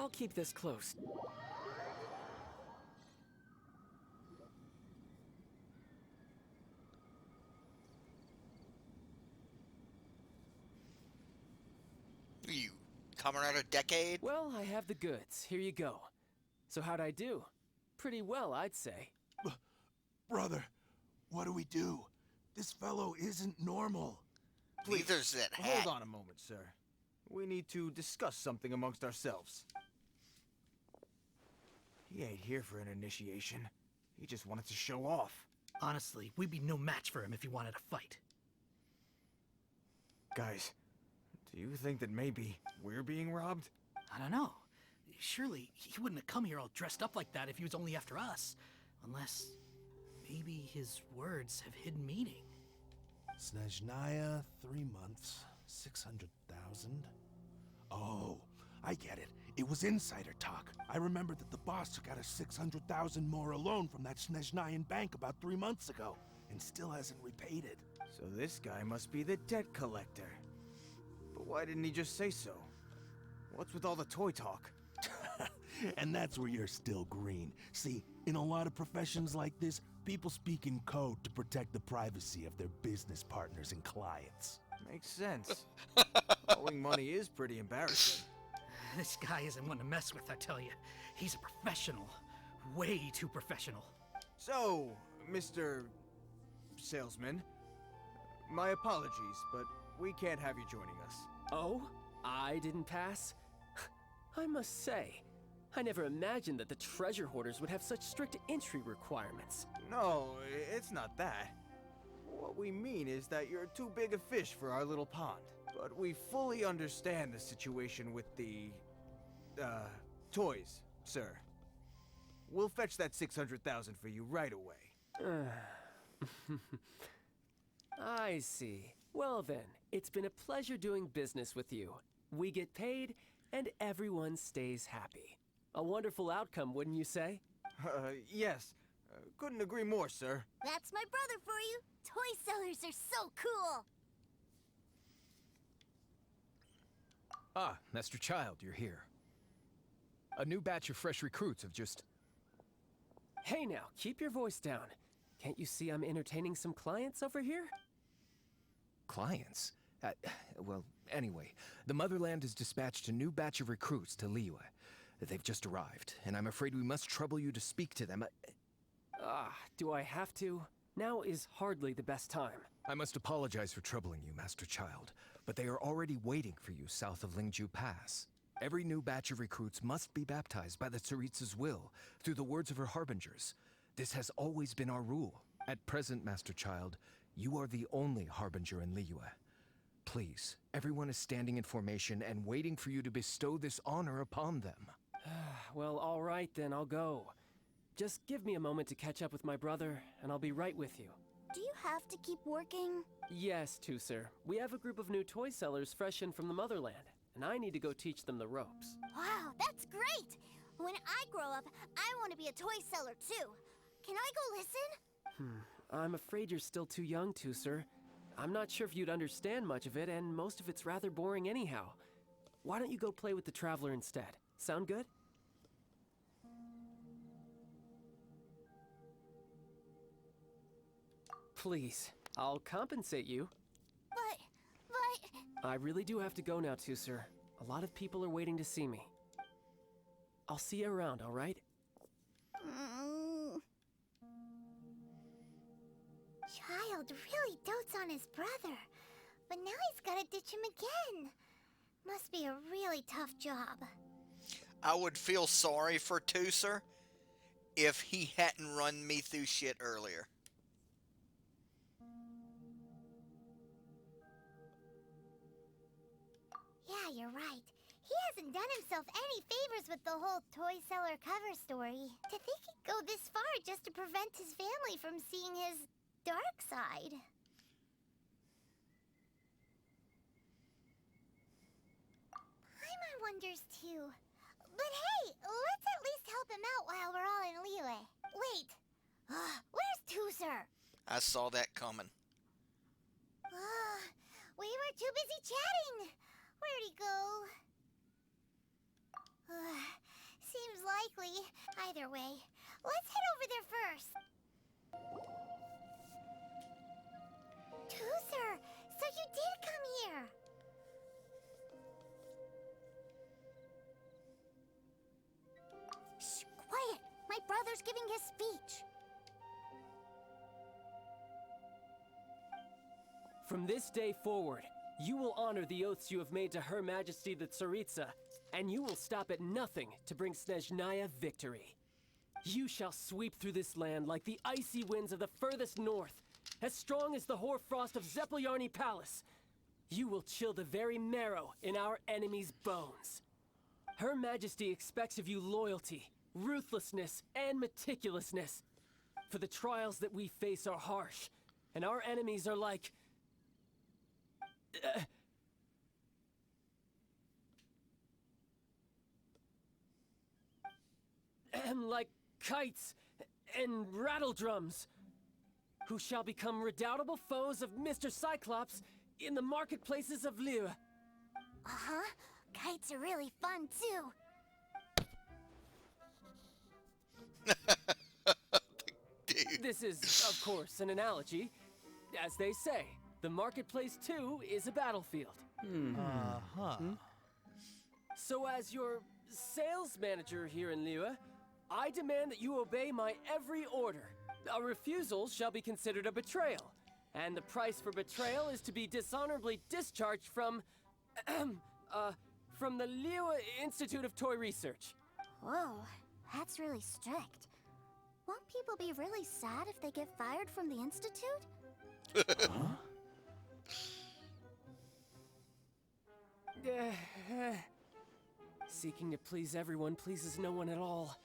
I'll keep this close. You coming out a decade? Well, I have the goods. Here you go. So how'd I do? Pretty well, I'd say. Brother, what do we do? This fellow isn't normal. Neither's that hat. Hold on a moment, sir. We need to discuss something amongst ourselves. He ain't here for an initiation. He just wanted to show off. Honestly, we'd be no match for him if he wanted to fight. Guys, do you think that maybe we're being robbed? I don't know. Surely he wouldn't have come here all dressed up like that if he was only after us. Unless maybe his words have hidden meaning. Snezhnaya, 3 months, 600,000. Oh, I get it. It was insider talk. I remember that the boss took out a 600,000 more loan from that Snezhnayan bank about 3 months ago, and still hasn't repaid it. So this guy must be the debt collector. But why didn't he just say so? What's with all the toy talk? And that's where you're still green. See, in a lot of professions like this, people speak in code to protect the privacy of their business partners and clients. Makes sense. Owing money is pretty embarrassing. This guy isn't one to mess with, I tell you. He's a professional. Way too professional. So, Mr. Salesman, my apologies, but we can't have you joining us. Oh? I didn't pass? I must say, I never imagined that the treasure hoarders would have such strict entry requirements. No, it's not that. What we mean is that you're too big a fish for our little pond. But we fully understand the situation with the, toys, sir. We'll fetch that 600,000 for you right away. I see. Well then, it's been a pleasure doing business with you. We get paid, and everyone stays happy. A wonderful outcome, wouldn't you say? Yes. Couldn't agree more, sir. That's my brother for you. Toy sellers are so cool. Ah, Master Child, you're here. A new batch of fresh recruits have just... Hey now, keep your voice down. Can't you see I'm entertaining some clients over here? Clients? Well, anyway, the Motherland has dispatched a new batch of recruits to Liyue. They've just arrived, and I'm afraid we must trouble you to speak to them. Do I have to? Now is hardly the best time. I must apologize for troubling you, Master Child, but they are already waiting for you south of Lingju Pass. Every new batch of recruits must be baptized by the Tsaritsa's will, through the words of her harbingers. This has always been our rule. At present, Master Child, you are the only harbinger in Liyue. Please, everyone is standing in formation and waiting for you to bestow this honor upon them. Well, all right then, I'll go. Just give me a moment to catch up with my brother, and I'll be right with you. Do you have to keep working? Yes, Teucer. We have a group of new toy sellers fresh in from the Motherland, and I need to go teach them the ropes. Wow, that's great! When I grow up, I want to be a toy seller too. Can I go listen? I'm afraid you're still too young, Teucer. I'm not sure if you'd understand much of it, and most of it's rather boring anyhow. Why don't you go play with the Traveler instead? Sound good? Please, I'll compensate you. But... I really do have to go now, Teucer. A lot of people are waiting to see me. I'll see you around, all right? Child really dotes on his brother, but now he's gotta ditch him again. Must be a really tough job. I would feel sorry for Teucer if he hadn't run me through shit earlier. Yeah, you're right. He hasn't done himself any favors with the whole toy seller cover story. To think he'd go this far just to prevent his family from seeing his dark side. Paimon wonders too. But hey, let's at least help him out while we're all in Liyue. Wait, where's Teucer? I saw that coming. We were too busy chatting. Where'd he go? likely. Either way, let's head over there first. Teucer, so you did come here. Shh, quiet. My brother's giving his speech. From this day forward, you will honor the oaths you have made to Her Majesty the Tsaritsa, and you will stop at nothing to bring Snezhnaya victory. You shall sweep through this land like the icy winds of the furthest north, as strong as the hoarfrost of Zepelyarny Palace. You will chill the very marrow in our enemies' bones. Her Majesty expects of you loyalty, ruthlessness, and meticulousness. For the trials that we face are harsh, and our enemies are like... like kites and rattle drums, who shall become redoubtable foes of Mr. Cyclops in the marketplaces of Liyue. Uh-huh. Kites are really fun, too. This is, of course, an analogy. As they say, the marketplace, too, is a battlefield. So as your sales manager here in Liyue, I demand that you obey my every order. A refusal shall be considered a betrayal, and the price for betrayal is to be dishonorably discharged from the Liyue Institute of Toy Research. Whoa, that's really strict. Won't people be really sad if they get fired from the Institute? Seeking to please everyone pleases no one at all.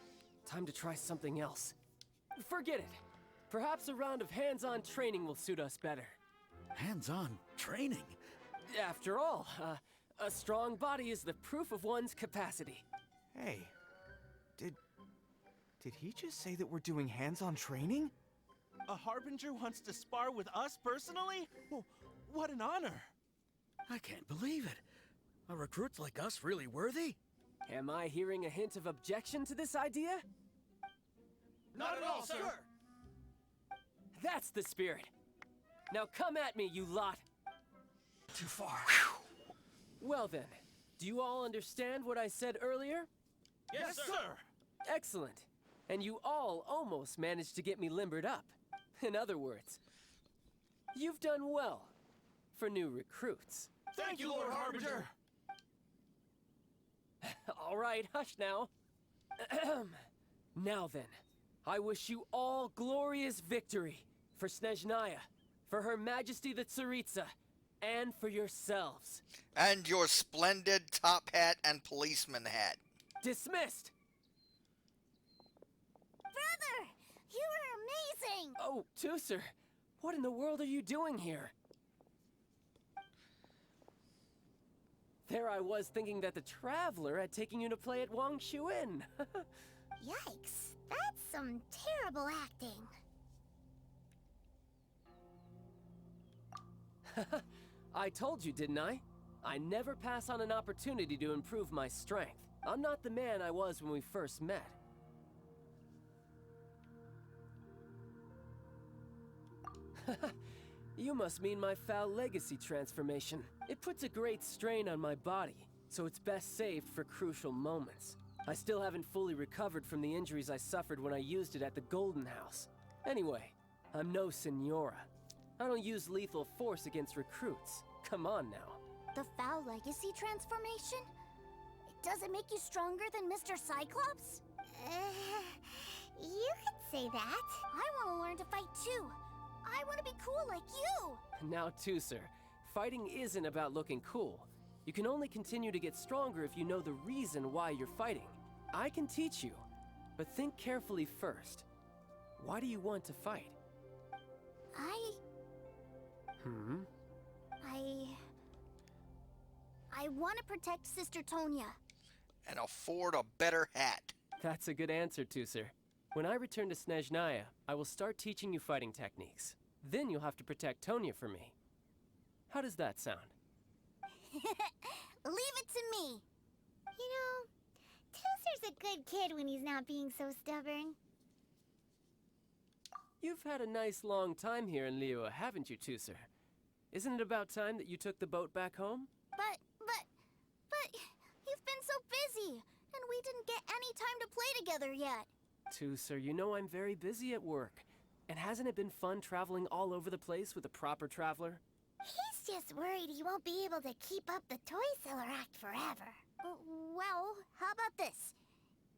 Time to try something else. Forget it. Perhaps a round of hands-on training will suit us better. Hands-on training? After all, a strong body is the proof of one's capacity. Hey, did he just say that we're doing hands-on training? A harbinger wants to spar with us personally? What an honor! I can't believe it. Are recruits like us really worthy? Am I hearing a hint of objection to this idea? Not at all, sir! That's the spirit. Now come at me, you lot. Too far. Well then, do you all understand what I said earlier? Yes, sir! Excellent. And you all almost managed to get me limbered up. In other words, you've done well for new recruits. Thank you, Lord Harbinger! All right, hush now. Now then, I wish you all glorious victory for Snezhnaya, for Her Majesty the Tsaritsa, and for yourselves. And your splendid top hat and policeman hat. Dismissed! Brother! You were amazing! Oh, Teucer, what in the world are you doing here? There I was thinking that the Traveler had taken you to play at Wang Shuin. Yikes, that's some terrible acting. I told you, didn't I? I never pass on an opportunity to improve my strength. I'm not the man I was when we first met. You must mean my foul legacy transformation. It puts a great strain on my body, so it's best saved for crucial moments. I still haven't fully recovered from the injuries I suffered when I used it at the Golden House. Anyway, I'm no Senora. I don't use lethal force against recruits. Come on now. The foul legacy transformation? Does it make you stronger than Mr. Cyclops? You could say that. I want to learn to fight too. I want to be cool like you! Now, Teucer, fighting isn't about looking cool. You can only continue to get stronger if you know the reason why you're fighting. I can teach you, but think carefully first. Why do you want to fight? I want to protect Sister Tonya. And afford a better hat. That's a good answer, Teucer. When I return to Snezhnaya, I will start teaching you fighting techniques. Then you'll have to protect Tonya for me. How does that sound? Leave it to me. You know, Teucer's a good kid when he's not being so stubborn. You've had a nice long time here in Liyue, haven't you, Teucer? Isn't it about time that you took the boat back home? But you've been so busy, and we didn't get any time to play together yet. Teucer, you know I'm very busy at work. And hasn't it been fun traveling all over the place with a proper traveler? He's just worried he won't be able to keep up the toy seller act forever. Well, how about this?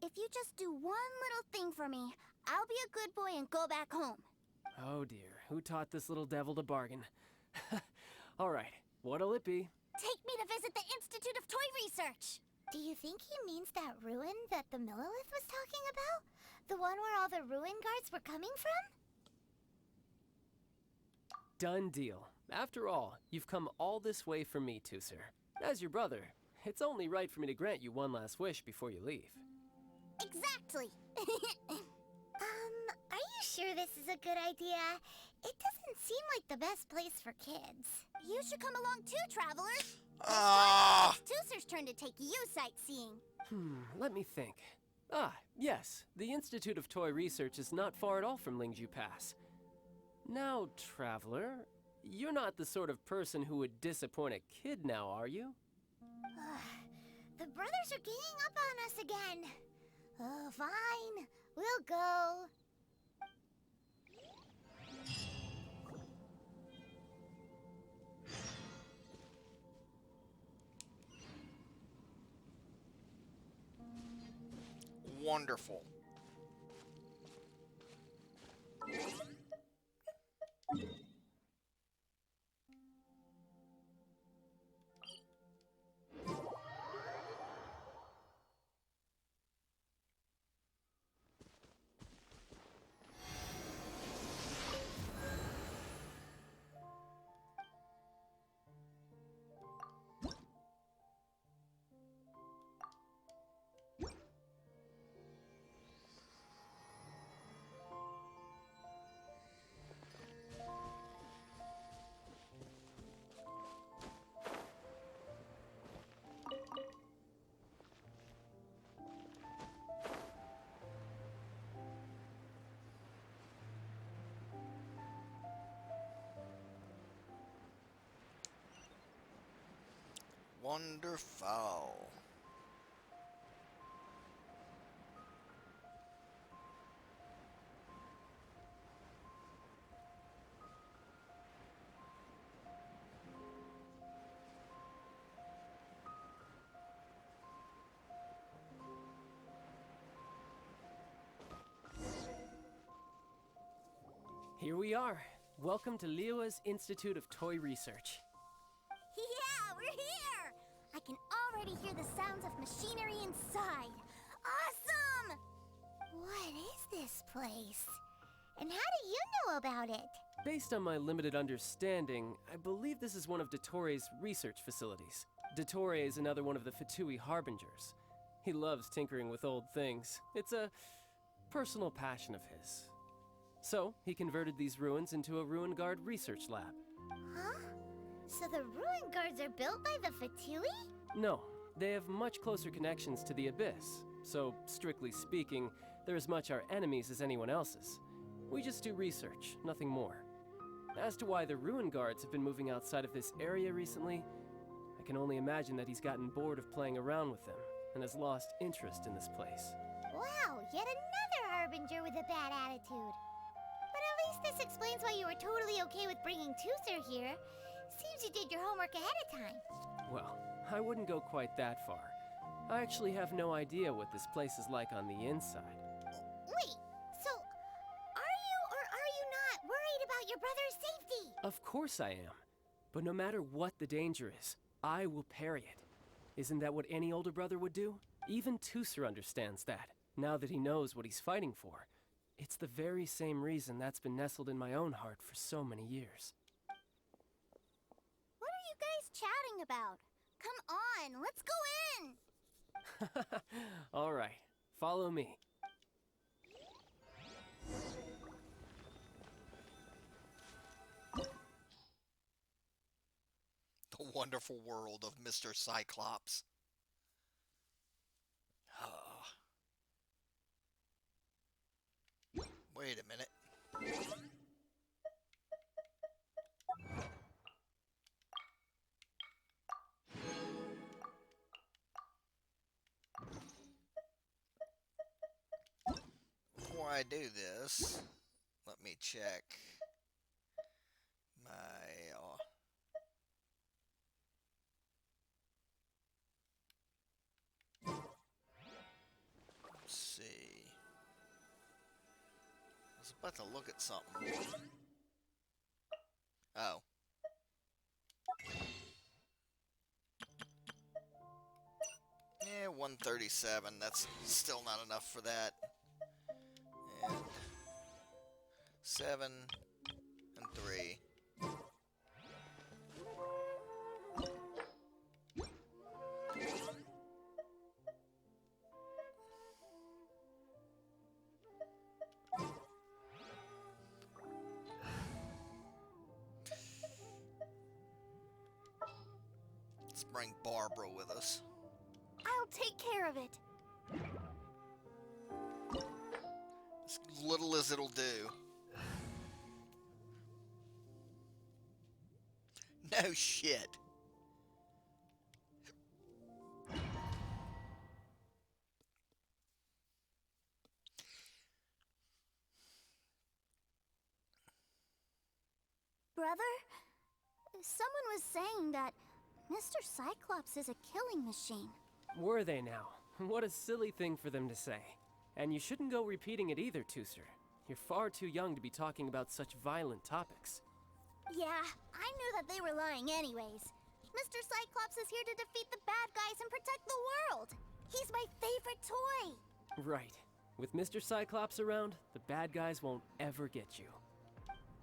If you just do one little thing for me, I'll be a good boy and go back home. Oh dear, who taught this little devil to bargain? All right, what'll it be? Take me to visit the Institute of Toy Research. Do you think he means that ruin that the Millilith was talking about? The one where all the ruin guards were coming from? Done deal. After all, you've come all this way for me, Teucer. As your brother, it's only right for me to grant you one last wish before you leave. Exactly. Are you sure this is a good idea? It doesn't seem like the best place for kids. You should come along too, travelers. It's Teucer's turn to take you sightseeing. Let me think. Yes, the Institute of Toy Research is not far at all from Lingju Pass. Now, traveler, you're not the sort of person who would disappoint a kid now, are you? The brothers are ganging up on us again. Oh, fine. We'll go. Wonderful. Wonderful. Here we are. Welcome to Liyue's Institute of Toy Research. Yeah, we're here! I can already hear the sounds of machinery inside. Awesome! What is this place? And how do you know about it? Based on my limited understanding, I believe this is one of Dottoro's research facilities. Dottore is another one of the Fatui harbingers. He loves tinkering with old things. It's a personal passion of his. So, he converted these ruins into a ruin guard research lab. Huh? So the ruin guards are built by the Fatui? No, they have much closer connections to the Abyss. So, strictly speaking, they're as much our enemies as anyone else's. We just do research, nothing more. As to why the ruin guards have been moving outside of this area recently, I can only imagine that he's gotten bored of playing around with them and has lost interest in this place. Wow, yet another harbinger with a bad attitude. But at least this explains why you were totally okay with bringing Teucer here. Seems you did your homework ahead of time. Well, I wouldn't go quite that far. I actually have no idea what this place is like on the inside. Wait, so are you or are you not worried about your brother's safety? Of course I am. But no matter what the danger is, I will parry it. Isn't that what any older brother would do? Even Teucer understands that, now that he knows what he's fighting for. It's the very same reason that's been nestled in my own heart for so many years. What are you guys chatting about? Come on, let's go in! All right, follow me. The wonderful world of Mr. Cyclops. I do this, let me check my... let's see. I was about to look at something. Oh. Yeah, 137. That's still not enough for that. And 7 and 3. Let's bring Barbara with us. I'll take care of it. As little as it'll do. No shit. Brother, someone was saying that Mr. Cyclops is a killing machine. Were they now? What a silly thing for them to say. And you shouldn't go repeating it either, Teucer. You're far too young to be talking about such violent topics. Yeah, I knew that they were lying anyways. Mr. Cyclops is here to defeat the bad guys and protect the world. He's my favorite toy. Right. With Mr. Cyclops around, the bad guys won't ever get you.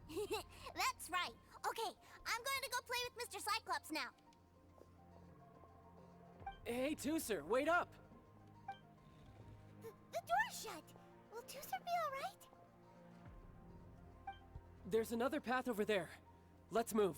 That's right. Okay, I'm going to go play with Mr. Cyclops now. Hey, Teucer, wait up! The door's shut. Will Teucer be all right? There's another path over there. Let's move.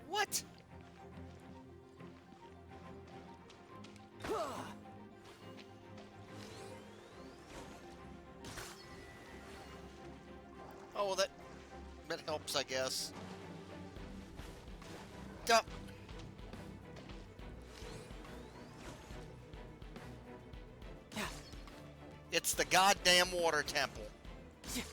What? Oh, well, that helps, I guess. Duh. Yeah. It's the goddamn water temple. Yeah.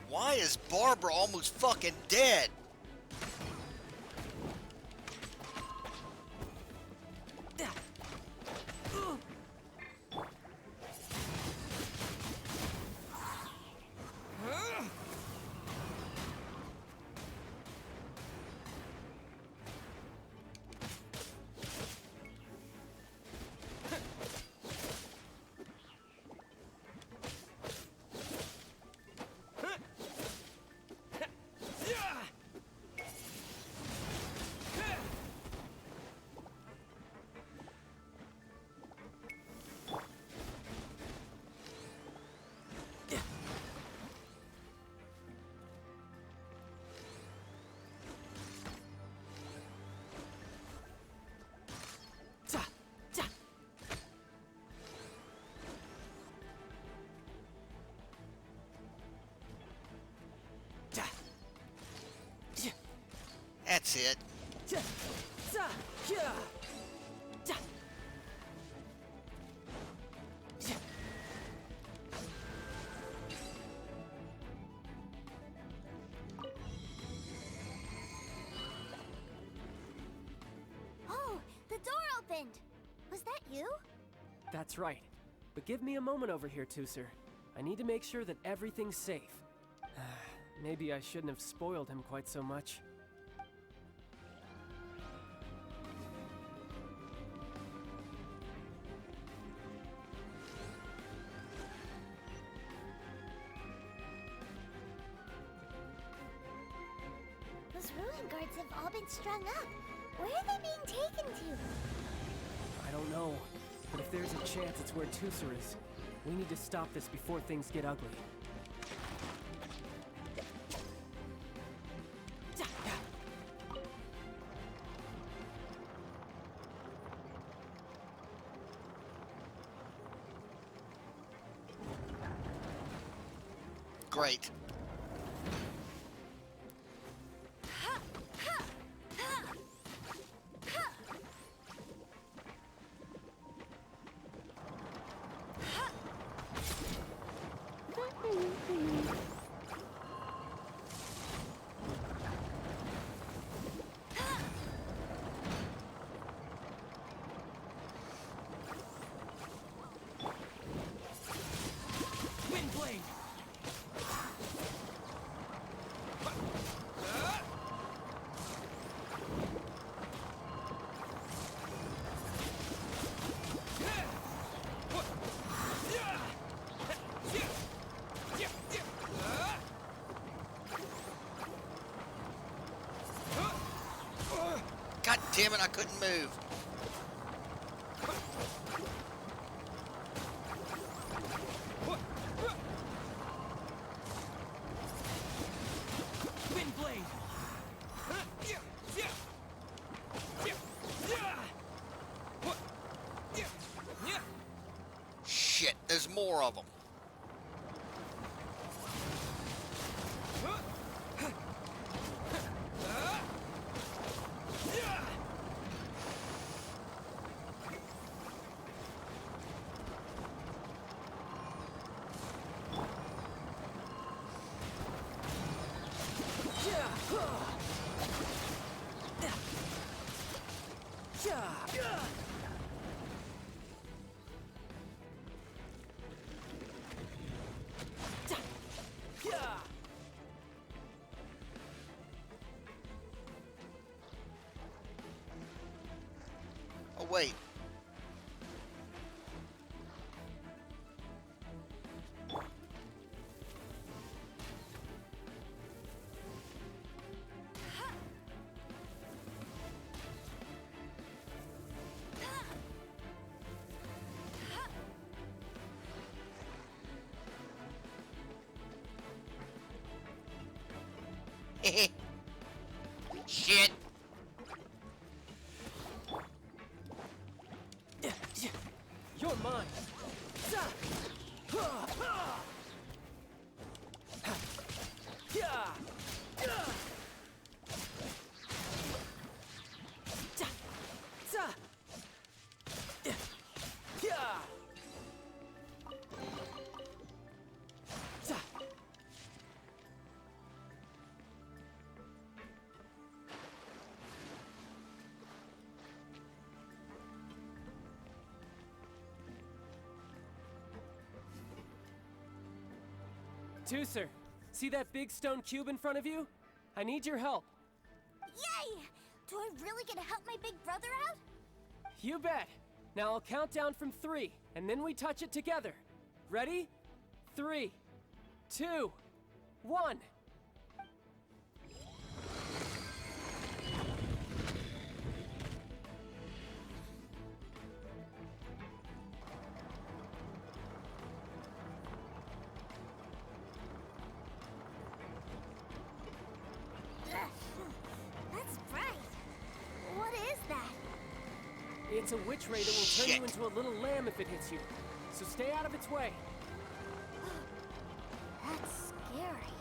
Why is Barbara almost fucking dead? That's it. Oh, the door opened. Was that you? That's right. But give me a moment over here, Teucer. I need to make sure that everything's safe. Maybe I shouldn't have spoiled him quite so much. Those ruin guards have all been strung up. Where are they being taken to? I don't know. But if there's a chance it's where Teucer is, we need to stop this before things get ugly. Great. Windblade! God damn it, I couldn't move. Windblade! Shit, there's more of them. Oh, wait. Shit. You're mine! Teucer, see that big stone cube in front of you? I need your help. Yay! Do I really get to help my big brother out? You bet. Now I'll count down from 3, and then we touch it together. Ready? 3, 2, 1. That's bright. What is that? It's a witch ray that will turn you into a little lamb if it hits you. So stay out of its way. That's scary.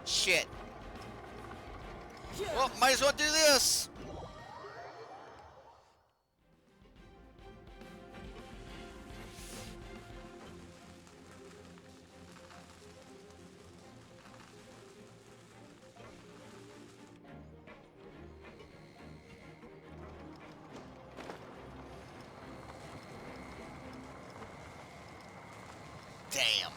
Shit. Well, might as well do this. Damn.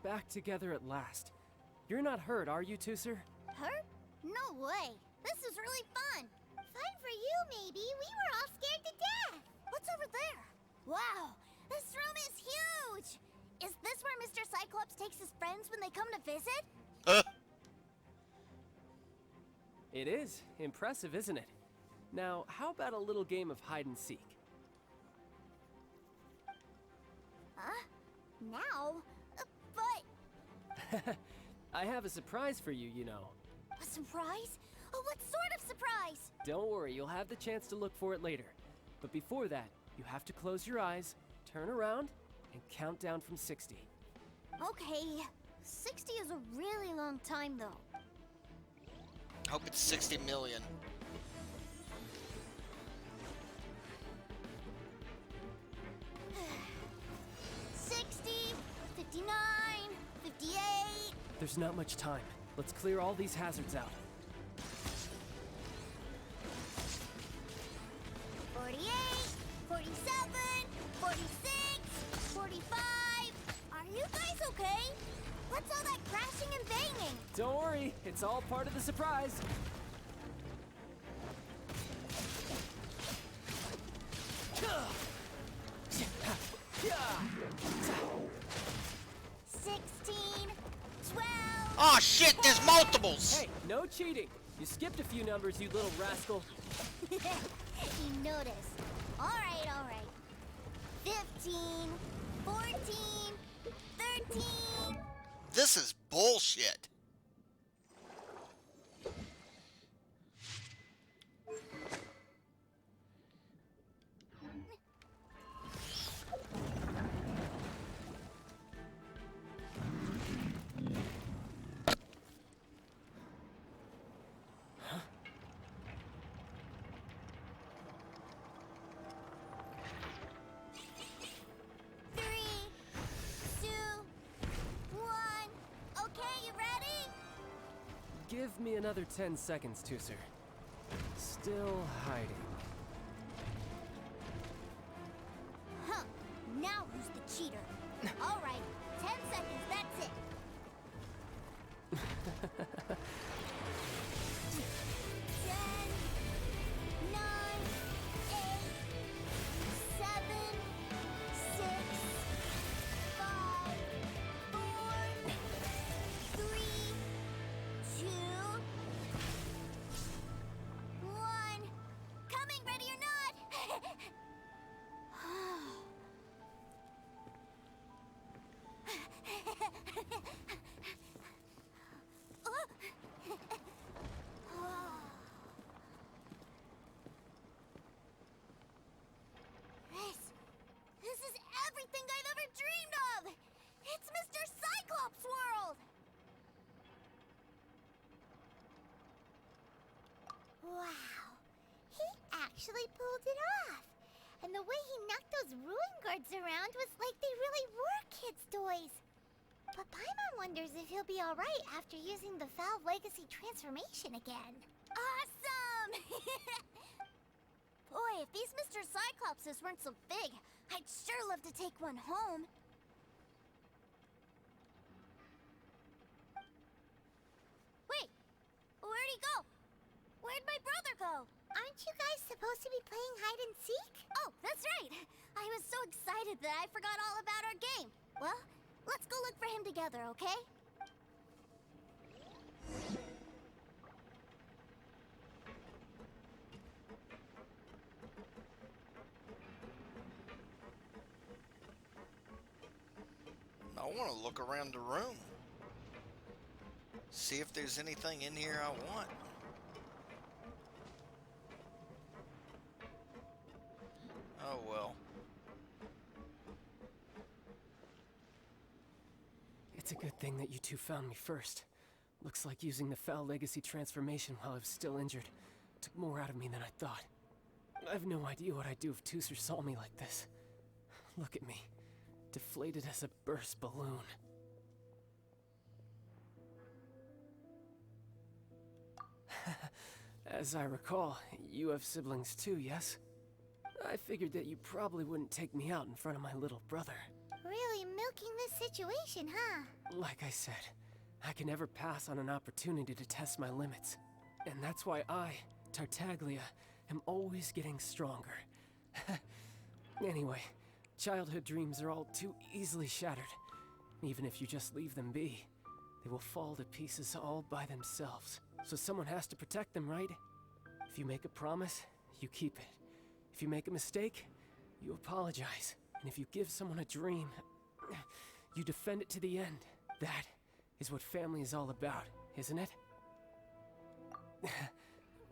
back together at last. You're not hurt, are you, Teucer? Hurt? No way. This is really fun. Fun for you, maybe. We were all scared to death. What's over there? Wow, this room is huge. Is this where Mr. Cyclops takes his friends when they come to visit? It is. Impressive, isn't it? Now, how about a little game of hide and seek? Huh? Now? But... I have a surprise for you, you know. A surprise? Oh, what sort of surprise? Don't worry, you'll have the chance to look for it later. But before that, you have to close your eyes, turn around, and count down from 60. Okay. 60 is a really long time, though. Hope it's 60 million. There's not much time. Let's clear all these hazards out. 48, 47, 46, 45. Are you guys okay? What's all that crashing and banging? Don't worry, it's all part of the surprise. Oh shit, there's multiples! Hey, no cheating. You skipped a few numbers, you little rascal. You noticed. All right. 15, 14, 13. This is bullshit. Give me another 10 seconds, Teucer. Still hiding. Huh. Now who's the cheater? All right. 10 seconds, that's it. 10, 9, 8, 7, 6, 5, 4, 3, 2, 1. Coming, ready or not? This is everything I've ever dreamed of! It's Mr. Cyclops' world! Wow, he actually pulled it off. And the way he knocked those ruin guards around was like they really were kids' toys. But Paimon wonders if he'll be alright after using the Foul Legacy transformation again. Awesome! Boy, if these Mr. Cyclopses weren't so big, I'd sure love to take one home. Wait, where'd he go? Where'd my brother go? Aren't you guys supposed to be playing hide and seek? Oh, that's right. I was so excited that I forgot all about our game. Well, let's go look for him together, okay? I want to look around the room. See if there's anything in here I want. Oh well. It's a good thing that you two found me first. Looks like using the Foul Legacy transformation while I was still injured took more out of me than I thought. I have no idea what I'd do if Teucer saw me like this. Look at me, deflated as a burst balloon. As I recall, you have siblings too, yes? I figured that you probably wouldn't take me out in front of my little brother. Really milking this situation, huh? Like I said, I can never pass on an opportunity to test my limits. And that's why I, Tartaglia, am always getting stronger. Anyway, childhood dreams are all too easily shattered. Even if you just leave them be, they will fall to pieces all by themselves. So someone has to protect them, right? If you make a promise, you keep it. If you make a mistake, you apologize. And if you give someone a dream, you defend it to the end. That is what family is all about, isn't it?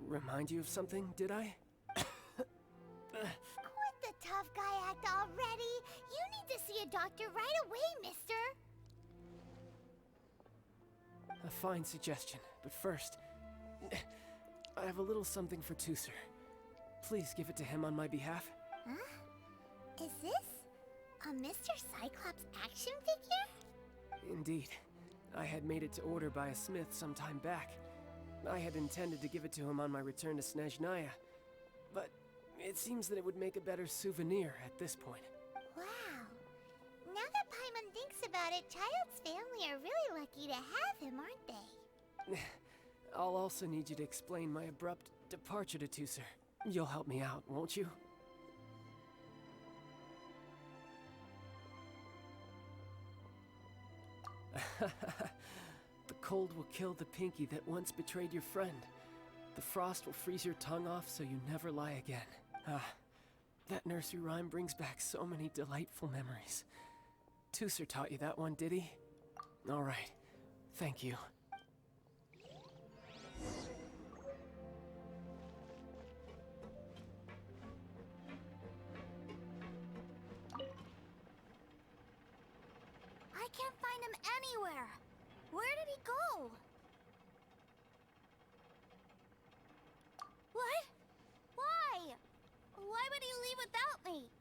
Remind you of something, did I? Quit the tough guy act already. You need to see a doctor right away, mister. A fine suggestion, but first, I have a little something for Teucer. Please give it to him on my behalf. Huh? Is this a Mr. Cyclops action figure? Indeed. I had made it to order by a smith some time back. I had intended to give it to him on my return to Snezhnaya, but it seems that it would make a better souvenir at this point. Wow. Now that Paimon thinks about it, Child's family are really lucky to have him, aren't they? I'll also need you to explain my abrupt departure to Teucer. You'll help me out, won't you? The cold will kill the pinky that once betrayed your friend. The frost will freeze your tongue off so you never lie again. That nursery rhyme brings back so many delightful memories. Teucer taught you that one, did he? All right. Thank you. I can't find him anywhere. Where did he go? What? Why? Why would he leave without me?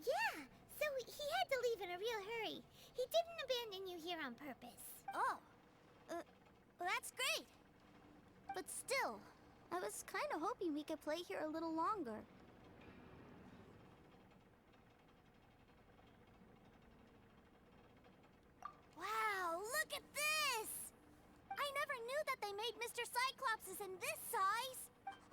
Yeah, so he had to leave in a real hurry. He didn't abandon you here on purpose. Oh, well, that's great. But still, I was kind of hoping we could play here a little longer. Wow, look at this! I never knew that they made Mr. Cyclopses in this size.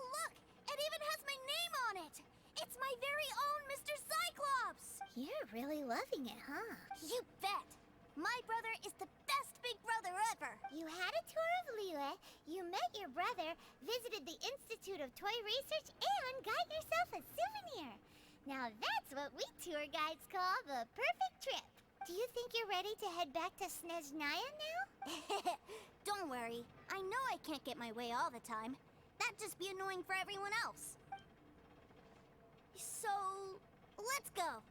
Look, it even has my name on it. It's my very own Mr. Cyclops! You're really loving it, huh? You bet! My brother is the best big brother ever! You had a tour of Liyue, you met your brother, visited the Institute of Toy Research, and got yourself a souvenir! Now that's what we tour guides call the perfect trip! Do you think you're ready to head back to Snezhnaya now? Don't worry, I know I can't get my way all the time. That'd just be annoying for everyone else. So, let's go.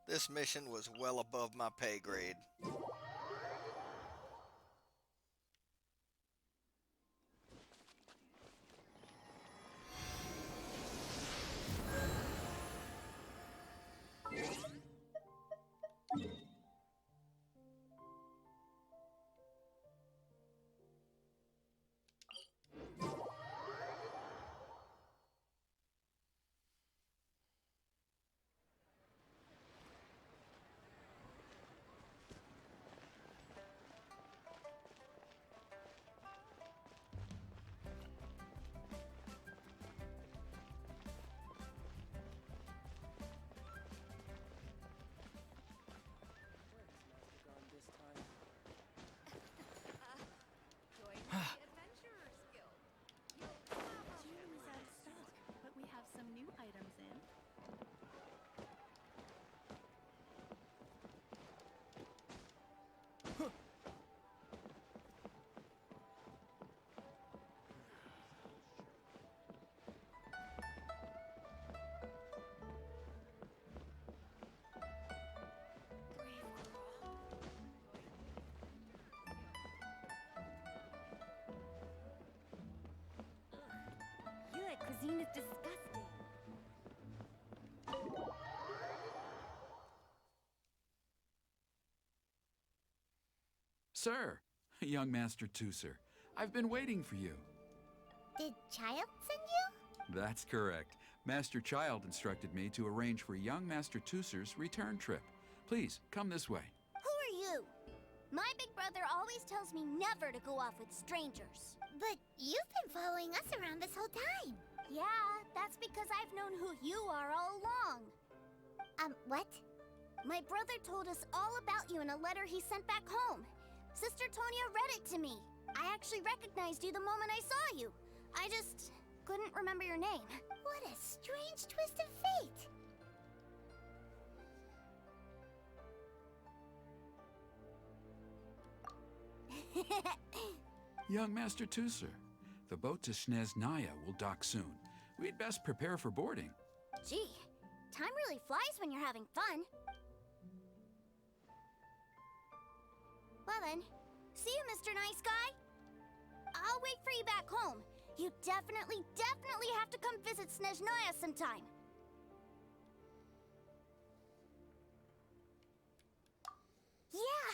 This mission was well above my pay grade. cuisine is disgusting. Sir, young Master Teucer, I've been waiting for you. Did Child send you? That's correct. Master Child instructed me to arrange for young Master Teucer's return trip. Please, come this way. Who are you? My big brother always tells me never to go off with strangers. But you've been following us around this whole time. Yeah, that's because I've known who you are all along. What? My brother told us all about you in a letter he sent back home. Sister Tonya read it to me. I actually recognized you the moment I saw you. I just couldn't remember your name. What a strange twist of fate. Young Master Teucer, the boat to Snezhnaya will dock soon. We'd best prepare for boarding. Gee, time really flies when you're having fun. Well then, see you, Mr. Nice Guy. I'll wait for you back home. You definitely have to come visit Snezhnaya sometime. Yeah!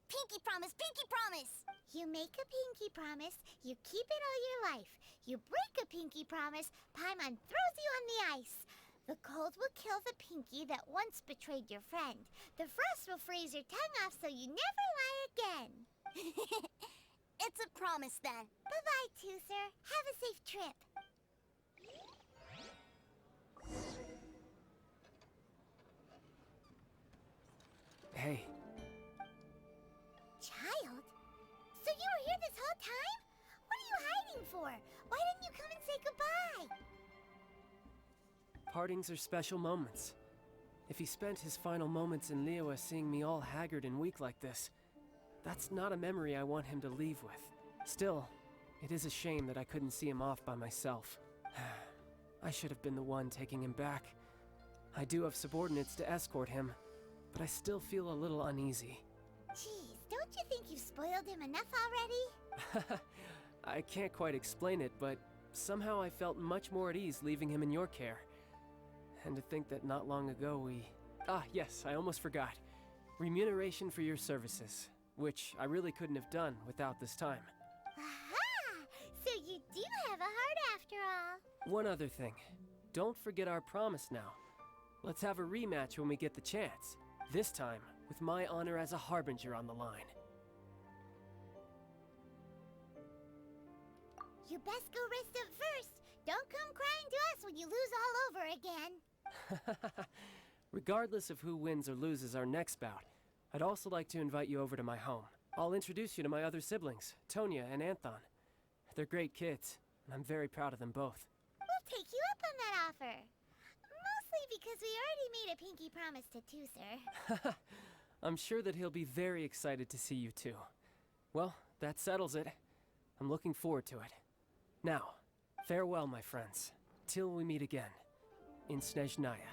Pinky promise, pinky promise! You make a pinky promise, you keep it all your life. You break a pinky promise, Paimon throws you on the ice. The cold will kill the pinky that once betrayed your friend. The frost will freeze your tongue off so you never lie again. It's a promise then. Bye-bye, Teucer. Have a safe trip. Hey, Child? So you were here this whole time? What are you hiding for? Why didn't you come and say goodbye? partings are special moments. If he spent his final moments in Liyue seeing me all haggard and weak like this, that's not a memory I want him to leave with. Still, it is a shame that I couldn't see him off by myself. I should have been the one taking him back. I do have subordinates to escort him, but I still feel a little uneasy. Jeez, don't you think you've spoiled him enough already? I can't quite explain it, but somehow I felt much more at ease leaving him in your care. And to think that not long ago we... Ah, yes, I almost forgot. Remuneration for your services, which I really couldn't have done without this time. Aha! So you do have a heart after all. One other thing. Don't forget our promise now. Let's have a rematch when we get the chance. This time, with my honor as a harbinger on the line. You best go rest up first. Don't come crying to us when you lose all over again. Regardless of who wins or loses our next bout, I'd also like to invite you over to my home. I'll introduce you to my other siblings, Tonya and Anthon. They're great kids, and I'm very proud of them both. We'll take you up on that offer. Mostly because we already made a pinky promise to Teucer. I'm sure that he'll be very excited to see you too. Well, that settles it. I'm looking forward to it. Now, farewell, my friends, till we meet again in Snezhnaya.